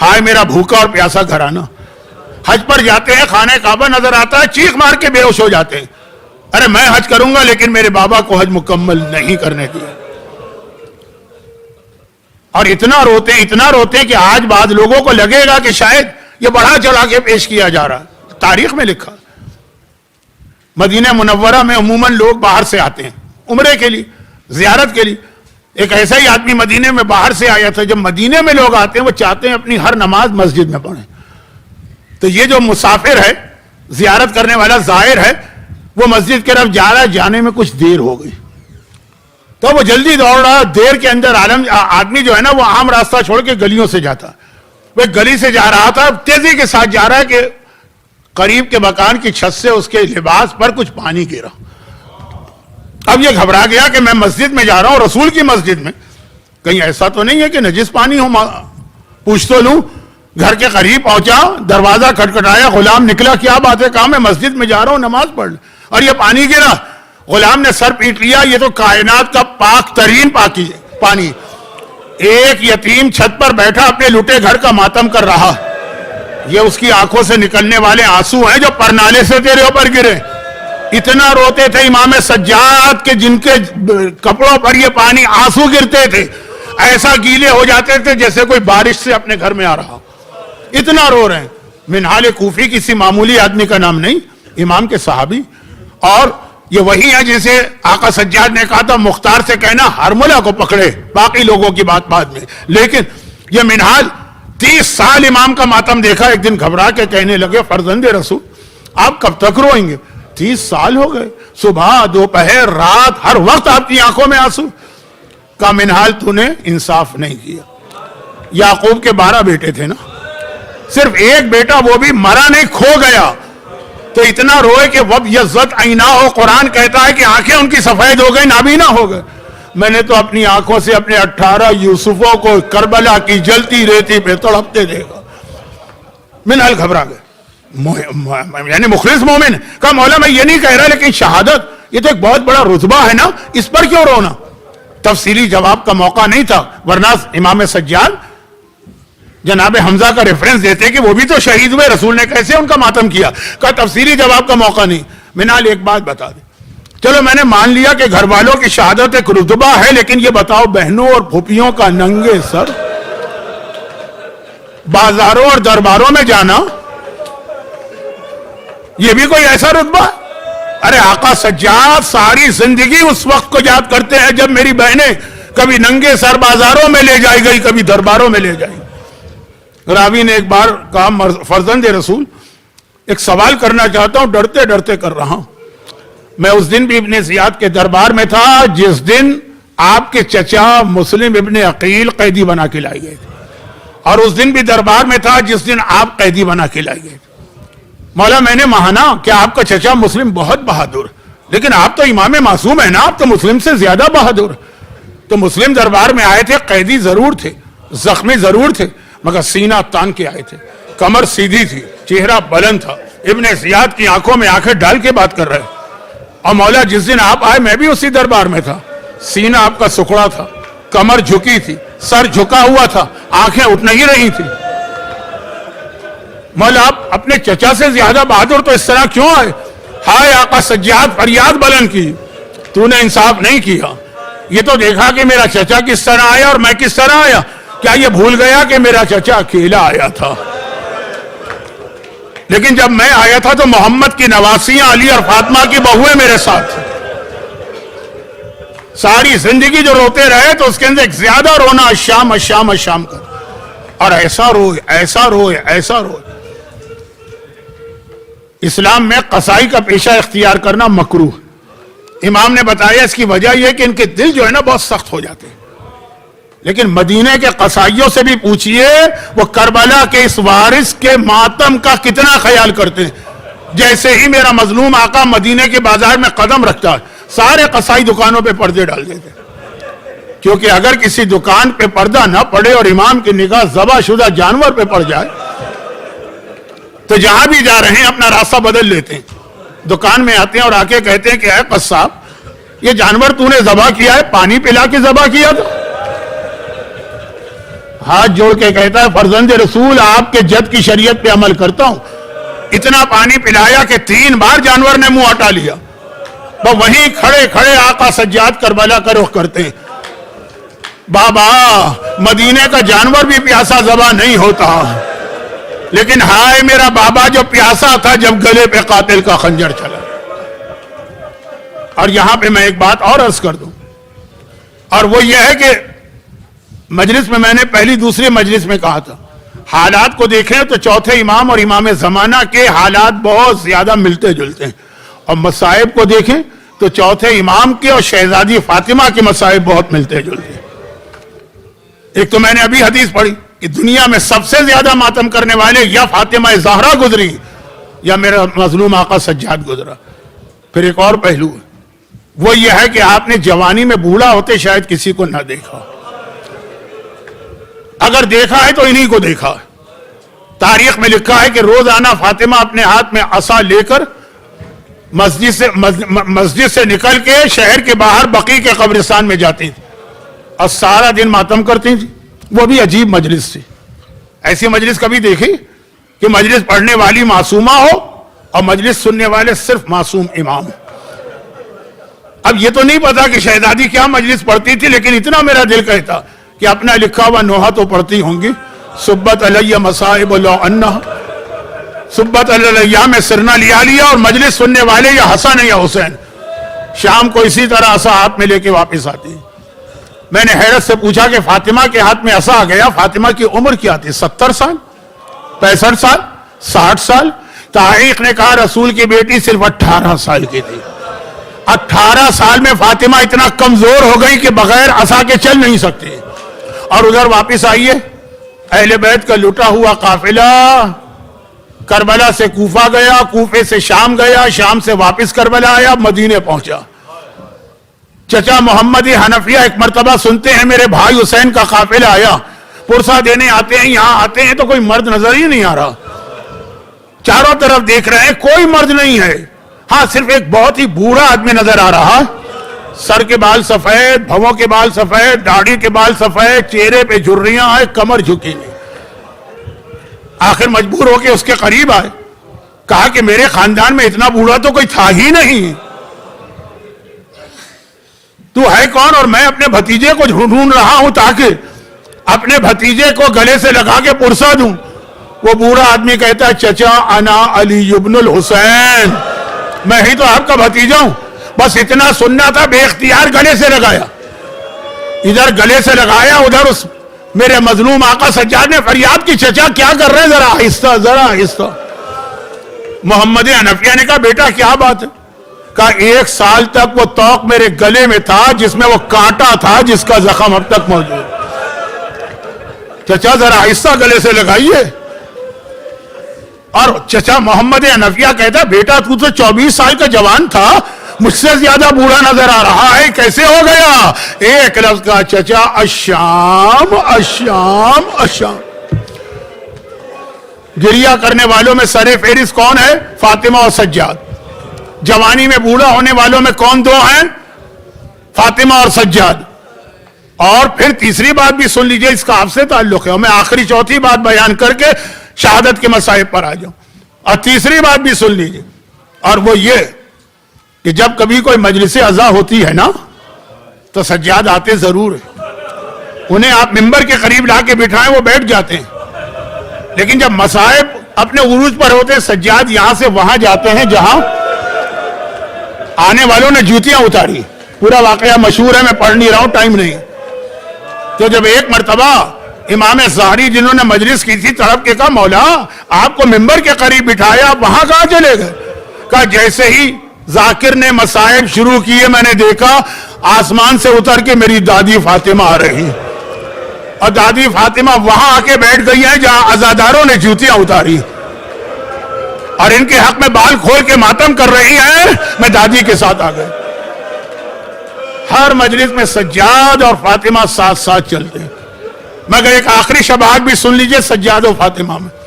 ہائے میرا بھوکا اور پیاسا گھرانہ. حج پر جاتے ہیں, خانہ کعبہ نظر آتا ہے, چیخ مار کے بے ہوش ہو جاتے ہیں. ارے میں حج کروں گا لیکن میرے بابا کو حج مکمل نہیں کرنے دیا. اور اتنا روتے ہیں کہ آج بعض لوگوں کو لگے گا کہ شاید یہ بڑھا چڑھا کے پیش کیا جا رہا ہے. تاریخ میں لکھا مدینہ منورہ میں عموماً لوگ باہر سے آتے ہیں عمرے کے لیے، زیارت کے لیے. ایک ایسا ہی آدمی مدینے میں باہر سے آیا تھا. جب مدینے میں لوگ آتے ہیں وہ چاہتے ہیں اپنی ہر نماز مسجد میں پڑھیں. تو یہ جو مسافر ہے، زیارت کرنے والا زائر ہے، وہ مسجد کی طرف جا رہا ہے، جانے میں کچھ دیر ہو گئی تو وہ جلدی دوڑ رہا. دیر کے اندر آدمی جو ہے نا وہ عام راستہ چھوڑ کے گلیوں سے جاتا. وہ گلی سے جا رہا تھا، تیزی کے ساتھ جا رہا ہے کہ قریب کے مکان کی چھت سے اس کے لباس پر کچھ پانی گرا. اب یہ گھبرا گیا کہ میں مسجد میں جا رہا ہوں، رسول کی مسجد میں، کہیں ایسا تو نہیں ہے کہ نجس پانی ہو، پوچھ تو لوں. گھر کے قریب پہنچا، دروازہ کھٹکھٹایا، غلام نکلا. کیا بات ہے؟ کہا میں مسجد میں جا رہا ہوں نماز پڑھ. اور یہ پانی گرا. غلام نے سر پیٹ لیا. یہ تو کائنات کا پاک ترین پانی. ایک یتیم چھت پر بیٹھا اپنے لٹے گھر کا ماتم کر رہا. یہ اس کی آنکھوں سے نکلنے والے آنسو ہیں جو پرنالے سے تیرے اوپر گرے. اتنا روتے تھے امام سجاد کے جن کے کپڑوں پر یہ پانی آنسو گرتے تھے، ایسا گیلے ہو جاتے تھے جیسے کوئی بارش سے اپنے گھر میں آ رہا. اتنا رو رہے ہیں. منہال کوفی کسی معمولی آدمی کا نام نہیں، امام کے صحابی. اور یہ وہی ہے جسے آقا سجاد نے کہا تھا مختار سے کہنا ہرملہ کو پکڑے، باقی لوگوں کی بات بعد میں. لیکن یہ منہال 30 سال امام کا ماتم دیکھا. ایک دن گھبرا کے کہنے لگے فرزند رسول آپ کب تک روئیں گے؟ 30 سال ہو گئے، صبح دوپہر رات ہر وقت آپ کی آنکھوں میں آنسو. کا منہال تو نے انصاف نہیں کیا. یعقوب کے 12 بیٹے تھے نا، صرف ایک بیٹا وہ بھی مرا نہیں، کھو گیا. تو اتنا روئے کہ وب یزت عیناہ، قرآن کہتا ہے کہ آنکھیں ان کی سفید ہو گئی، نابینا ہو گئے. میں نے تو اپنی آنکھوں سے اپنے 18 یوسفوں کو کربلا کی جلتی ریتی پہ تڑپتے دیکھا. منہال گھبرا گئے. یعنی مخلص مومن کہا مولا میں یہ نہیں کہہ رہا، لیکن شہادت یہ تو ایک بہت بڑا رتبہ ہے نا، اس پر کیوں رونا؟ تفصیلی جواب کا موقع نہیں تھا، ورنہ امام سجاد جناب حمزہ کا ریفرنس دیتے کہ وہ بھی تو شہید ہوئے، رسول نے کیسے ان کا ماتم کیا. کہا تفصیلی جواب کا موقع نہیں. منال ایک بات بتا دے، چلو میں نے مان لیا کہ گھر والوں کی شہادت ایک رتبہ ہے، لیکن یہ بتاؤ بہنوں اور پھوپھیوں کا ننگے سر بازاروں اور درباروں میں جانا، یہ بھی کوئی ایسا رتبہ؟ ارے آقا سجاد ساری زندگی اس وقت کو یاد کرتے ہیں جب میری بہنیں کبھی ننگے سر بازاروں میں لے جائی گئی، کبھی درباروں میں لے جائی. راوی نے ایک بار کہا فرزند رسول ایک سوال کرنا چاہتا ہوں، ڈرتے ڈرتے کر رہا ہوں. میں اس دن بھی ابن زیاد کے دربار میں تھا جس دن آپ کے چچا مسلم ابن عقیل قیدی بنا کے لائے گئے تھے، اور اس دن بھی دربار میں تھا جس دن آپ قیدی بنا کے لائے گئے تھے. مولا میں نے مانا کہ آپ کا چچا مسلم بہت بہادر، لیکن آپ تو امام معصوم ہیں نا، آپ تو مسلم سے زیادہ بہادر. تو مسلم دربار میں آئے تھے، قیدی ضرور تھے، زخمی ضرور تھے، مگر سینہ تان کے آئے تھے، کمر سیدھی تھی، چہرہ بلند تھا. ابن زیاد کی آنکھوں میں آنکھیں ڈال کے بات کر رہے. اور مولا جس دن آپ آئے میں بھی اسی دربار میں تھا. سینہ آپ کا سکڑا تھا، کمر جھکی تھی، سر جھکا ہوا تھا، آنکھیں اٹھ نہیں رہی تھی. مولا آپ اپنے چچا سے زیادہ بہادر تو اس طرح کیوں آئے؟ ہائے آقا سجاد فریاد بلند کی، تو نے انصاف نہیں کیا. یہ تو دیکھا کہ میرا چچا کس طرح آیا اور میں کس طرح آیا. کیا یہ بھول گیا کہ میرا چچا اکیلا آیا تھا؟ لیکن جب میں آیا تھا تو محمد کی نواسیاں علی اور فاطمہ کی بہویں میرے ساتھ تھیں. ساری زندگی جو روتے رہے تو اس کے اندر ایک زیادہ رونا الشام الشام الشام کر، اور ایسا روئے ایسا روئے ایسا روئے. اسلام میں قصائی کا پیشہ اختیار کرنا مکروہ. امام نے بتایا اس کی وجہ یہ کہ ان کے دل جو ہے نا بہت سخت ہو جاتے ہیں. لیکن مدینے کے قصائیوں سے بھی پوچھئے وہ کربلا کے اس وارث کے ماتم کا کتنا خیال کرتے ہیں. جیسے ہی میرا مظلوم آقا مدینے کے بازار میں قدم رکھتا ہے سارے قصائی دکانوں پہ پردے ڈال دیتے ہیں، کیونکہ اگر کسی دکان پہ پردہ نہ پڑے اور امام کی نگاہ ذبح شدہ جانور پہ پڑ جائے تو جہاں بھی جا رہے ہیں اپنا راستہ بدل لیتے ہیں. دکان میں آتے ہیں اور آ کے کہتے ہیں کہ اے قصاب یہ جانور تو نے ذبح کیا ہے، پانی پلا کے ذبح کیا تھا؟ ہاتھ جوڑ کے کہتا ہے فرزند رسول آپ کے جد کی شریعت پہ عمل کرتا ہوں. اتنا پانی پلایا کہ 3 بار جانور نے منہ ہٹا لیا. وہیں کھڑے کھڑے آقا سجاد کربلا کا رخ کرتے ہیں. بابا مدینے کا جانور بھی پیاسا ذبح نہیں ہوتا، لیکن ہائے میرا بابا جو پیاسا تھا جب گلے پہ قاتل کا خنجر چلا. اور یہاں پہ میں ایک بات اور عرض کر دوں، اور وہ یہ ہے کہ مجلس میں نے پہلی دوسری مجلس میں کہا تھا، حالات کو دیکھیں تو چوتھے امام اور امام زمانہ کے حالات بہت زیادہ ملتے جلتے ہیں، اور مصائب کو دیکھیں تو چوتھے امام کے اور شہزادی فاطمہ کے مصائب بہت ملتے جلتے ہیں۔ ایک تو میں نے ابھی حدیث پڑھی کہ دنیا میں سب سے زیادہ ماتم کرنے والے یا فاطمہ زہرا گزری یا میرا مظلوم آقا سجاد گزرا۔ پھر ایک اور پہلو ہے، وہ یہ ہے کہ آپ نے جوانی میں بوڑھا ہوتے شاید کسی کو نہ دیکھا، اگر دیکھا ہے تو انہی کو دیکھا ہے۔ تاریخ میں لکھا ہے کہ روزانہ فاطمہ اپنے ہاتھ میں عصا لے کر مسجد سے نکل کے شہر کے باہر بقیع کے قبرستان میں جاتی تھی اور سارا دن ماتم کرتی تھی۔ وہ بھی عجیب مجلس تھی، ایسی مجلس کبھی دیکھی کہ مجلس پڑھنے والی معصومہ ہو اور مجلس سننے والے صرف معصوم امام ہو۔ اب یہ تو نہیں پتا کہ شہزادی کیا مجلس پڑھتی تھی، لیکن اتنا میرا دل کہتا کہ اپنا لکھا ہوا نوحہ تو پڑھتی ہوں گی، صبت علیہ مصائب لو انہا، صبت علیہ میں سرنا لیا اور مجلس سننے والے یا حسن یا حسین شام کو اسی طرح عصا ہاتھ میں لے کے واپس آتی۔ میں نے حیرت سے پوچھا کہ فاطمہ کے ہاتھ میں عصا آ گیا، فاطمہ کی عمر کیا تھی؟ 70 سال، 65 سال، 60 سال؟ تاریخ نے کہا رسول کی بیٹی صرف 18 سال کی تھی۔ 18 سال میں فاطمہ اتنا کمزور ہو گئی کہ بغیر عصا کے چل نہیں سکتی۔ اور ادھر واپس آئیے، اہل بیت کا لٹا ہوا قافلہ کربلا سے کوفہ گیا، کوفے سے شام گیا، شام سے واپس کربلا آیا، مدینے پہنچا۔ چچا محمد حنفیہ ایک مرتبہ سنتے ہیں میرے بھائی حسین کا قافلہ آیا، پرسہ دینے آتے ہیں، یہاں آتے ہیں تو کوئی مرد نظر ہی نہیں آ رہا، چاروں طرف دیکھ رہے ہیں کوئی مرد نہیں ہے، ہاں صرف ایک بہت ہی بوڑھا آدمی نظر آ رہا، سر کے بال سفید، بھووں کے بال سفید، داڑھی کے بال سفید، چہرے پہ جھریاں ہیں، کمر جھکی نہیں۔ آخر مجبور ہو کے اس کے قریب آئے، کہا کہ میرے خاندان میں اتنا بوڑھا تو کوئی تھا ہی نہیں، تو ہے کون؟ اور میں اپنے بھتیجے کو ڈھونڈ رہا ہوں تاکہ اپنے بھتیجے کو گلے سے لگا کے پرسا دوں۔ وہ بوڑھا آدمی کہتا ہے چچا انا علی ابن الحسین، میں ہی تو آپ کا بھتیجا ہوں، بس اتنا سننا تھا، بے اختیار گلے سے لگایا، ادھر گلے سے لگایا، ادھر اس میرے مظلوم آقا سجاد نے فریاد کی چچا کیا کر رہے ہیں، ذرا آہستہ ذرا آہستہ۔ محمد حنفیہ نے کہا بیٹا کیا بات ہے؟ کہا 1 سال تک وہ توق میرے گلے میں تھا جس میں وہ کانٹا تھا جس کا زخم اب تک موجود۔ چچا ذرا آہستہ گلے سے لگائیے۔ اور چچا محمد حنفیہ کہتا بیٹا تو 24 سال کا جوان تھا، مجھ سے زیادہ بوڑھا نظر آ رہا ہے، کیسے ہو گیا؟ ایک لفظ کا چچا الشام الشام الشام۔ گریہ کرنے والوں میں سر فہرست کون ہے؟ فاطمہ اور سجاد۔ جوانی میں بوڑھا ہونے والوں میں کون دو ہیں؟ فاطمہ اور سجاد۔ اور پھر تیسری بات بھی سن لیجئے، اس کا آپ سے تعلق ہے، اور میں آخری چوتھی بات بیان کر کے شہادت کے مصائب پر آ جاؤں۔ اور تیسری بات بھی سن لیجئے، اور وہ یہ کہ جب کبھی کوئی مجلس عزا ہوتی ہے نا تو سجاد آتے ضرور ہیں، انہیں آپ ممبر کے قریب لا کے بٹھائیں وہ بیٹھ جاتے ہیں، لیکن جب مصائب اپنے عروج پر ہوتے ہیں سجاد یہاں سے وہاں جاتے ہیں جہاں آنے والوں نے جوتیاں اتاری۔ پورا واقعہ مشہور ہے، میں پڑھ نہیں رہا ہوں، ٹائم نہیں۔ تو جب ایک مرتبہ امام ظاہری جنہوں نے مجلس کی تھی تڑپ کے کہا مولا آپ کو ممبر کے قریب بٹھایا، آپ وہاں کہاں چلے گئے؟ کہا جیسے ہی ذاکر نے مصائب شروع کیے میں نے دیکھا آسمان سے اتر کے میری دادی فاطمہ آ رہی، اور دادی فاطمہ وہاں آ کے بیٹھ گئی ہیں جہاں عزاداروں نے جوتیاں اتاری، اور ان کے حق میں بال کھول کے ماتم کر رہی ہیں، میں دادی کے ساتھ آ گئے۔ ہر مجلس میں سجاد اور فاطمہ ساتھ ساتھ چلتے ہیں، مگر ایک آخری شباہت بھی سن لیجئے سجاد و فاطمہ میں،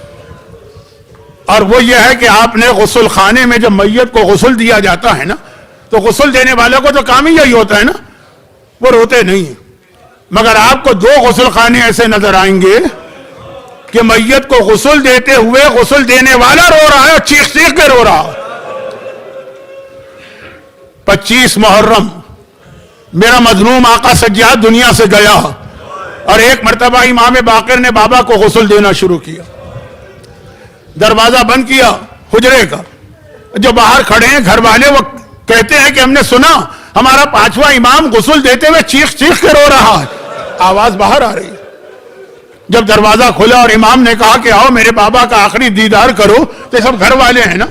اور وہ یہ ہے کہ آپ نے غسل خانے میں جب میت کو غسل دیا جاتا ہے نا تو غسل دینے والوں کو تو کام ہی یہی ہوتا ہے نا، وہ روتے نہیں ہیں، مگر آپ کو 2 غسل خانے ایسے نظر آئیں گے کہ میت کو غسل دیتے ہوئے غسل دینے والا رو رہا ہے اور چیخ چیخ کے رو رہا۔ 25 محرم میرا مظلوم آقا سجاد دنیا سے گیا، اور ایک مرتبہ امام باقر نے بابا کو غسل دینا شروع کیا، دروازہ بند کیا حجرے کا، جو باہر کھڑے ہیں گھر والے وہ کہتے ہیں کہ ہم نے سنا ہمارا 5واں امام غسل دیتے ہوئے چیخ چیخ کے رو رہا ہے، آواز باہر آ رہی ہے۔ جب دروازہ کھلا اور امام نے کہا کہ آؤ میرے بابا کا آخری دیدار کرو، تو سب گھر والے ہیں نا،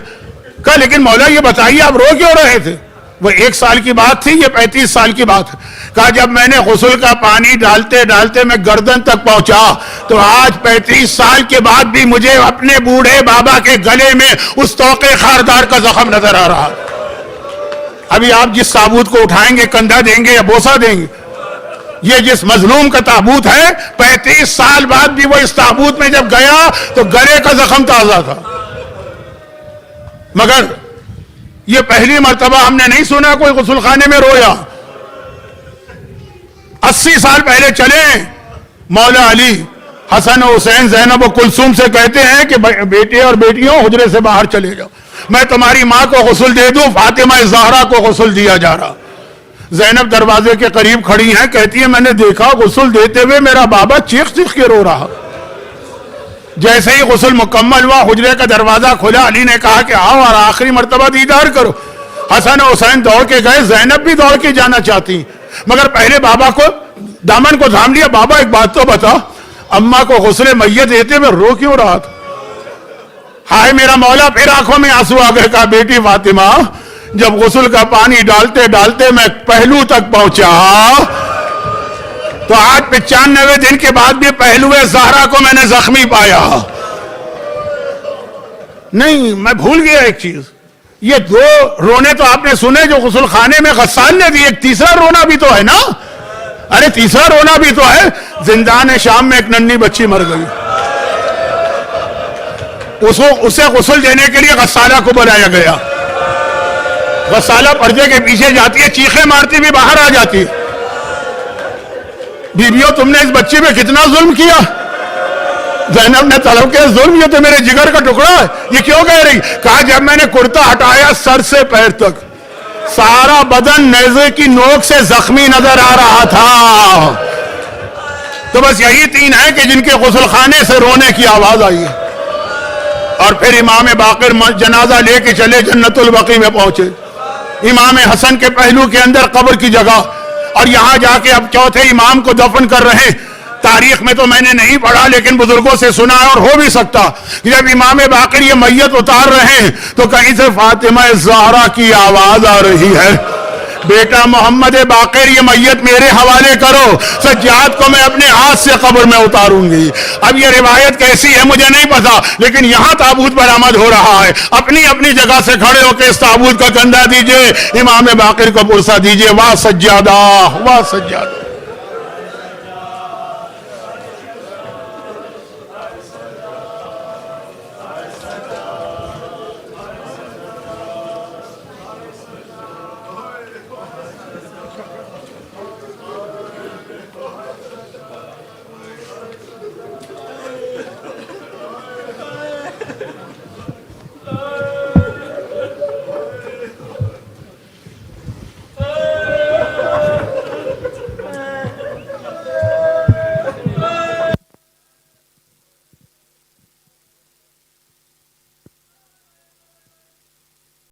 کہا لیکن مولا یہ بتائیے آپ رو کیوں رہے تھے؟ وہ 1 سال کی بات تھی، یہ 35 سال کی بات ہے۔ کہا جب میں نے غسل کا پانی ڈالتے ڈالتے میں گردن تک پہنچا تو آج 35 سال کے بعد بھی مجھے اپنے بوڑھے بابا کے گلے میں اس توقع خاردار کا زخم نظر آ رہا۔ ابھی آپ جس تابوت کو اٹھائیں گے کندھا دیں گے یا بوسہ دیں گے، یہ جس مظلوم کا تابوت ہے 35 سال بعد بھی وہ اس تابوت میں جب گیا تو گلے کا زخم تازہ تھا۔ مگر یہ پہلی مرتبہ ہم نے نہیں سنا کوئی غسل خانے میں رویا۔ 80 سال پہلے چلے مولا علی حسن و حسین زینب و کلثوم سے کہتے ہیں کہ بیٹے اور بیٹیوں حجرے سے باہر چلے جاؤ، میں تمہاری ماں کو غسل دے دوں، فاطمہ زہرا کو غسل دیا جا رہا۔ زینب دروازے کے قریب کھڑی ہیں، کہتی ہے میں نے دیکھا غسل دیتے ہوئے میرا بابا چیخ چیخ کے رو رہا۔ جیسے ہی غسل مکمل ہوا حجرے کا دروازہ کھلا، علی نے کہا کہ آؤ اور آخری مرتبہ دیدار کرو۔ حسن و حسین دوڑ کے گئے، زینب بھی دوڑ کے جانا چاہتی مگر پہلے بابا کو دامن کو تھام لیا۔ بابا ایک بات تو بتا، اماں کو غسل میت دیتے ہوئے رو کیوں رہا تھا؟ ہائے میرا مولا، پھر آنکھوں میں آنسو آ گئے۔ کہا بیٹی فاطمہ جب غسل کا پانی ڈالتے ڈالتے میں پہلو تک پہنچا تو آج 95 دن کے بعد بھی پہلو زہرا کو میں نے زخمی پایا۔ نہیں، میں بھول گیا ایک چیز، یہ 2 رونے تو آپ نے سنے جو غسل خانے میں غسان نے دی، ایک تیسرا رونا بھی تو ہے نا۔ ارے تیسرا رونا بھی تو ہے، زندان شام میں ایک ننھی بچی مر گئی، اسے غسل دینے کے لیے غسالہ کو بلایا گیا۔ غسالہ پردے کے پیچھے جاتی ہے، چیخیں مارتی بھی باہر آ جاتی ہے، بیویوں تم نے اس بچی پہ کتنا ظلم کیا؟ زینب نے طلب کیا ظلم، یہ تو میرے جگر کا ٹکڑا ہے، یہ کیوں کہہ رہی؟ کہا جب میں نے کرتا ہٹایا سر سے پیر تک سارا بدن نیزے کی نوک سے زخمی نظر آ رہا تھا۔ تو بس یہی 3 ہیں کہ جن کے غسل خانے سے رونے کی آواز آئی ہے۔ اور پھر امام باقر جنازہ لے کے چلے، جنت البقیع میں پہنچے، امام حسن کے پہلو کے اندر قبر کی جگہ، اور یہاں جا کے اب چوتھے امام کو دفن کر رہے ہیں۔ تاریخ میں تو میں نے نہیں پڑھا لیکن بزرگوں سے سنا ہے، اور ہو بھی سکتا کہ جب امام باقر یہ میت اتار رہے ہیں تو کہیں سے فاطمہ زہرا کی آواز آ رہی ہے، بیٹا محمد باقر یہ میت میرے حوالے کرو، سجاد کو میں اپنے ہاتھ سے قبر میں اتاروں گی۔ اب یہ روایت کیسی ہے مجھے نہیں پتا، لیکن یہاں تابوت برآمد ہو رہا ہے، اپنی اپنی جگہ سے کھڑے ہو کے اس تابوت کا کندھا دیجئے، امام باقر کو پرسا دیجئے، واہ سجادہ واہ سجادہ۔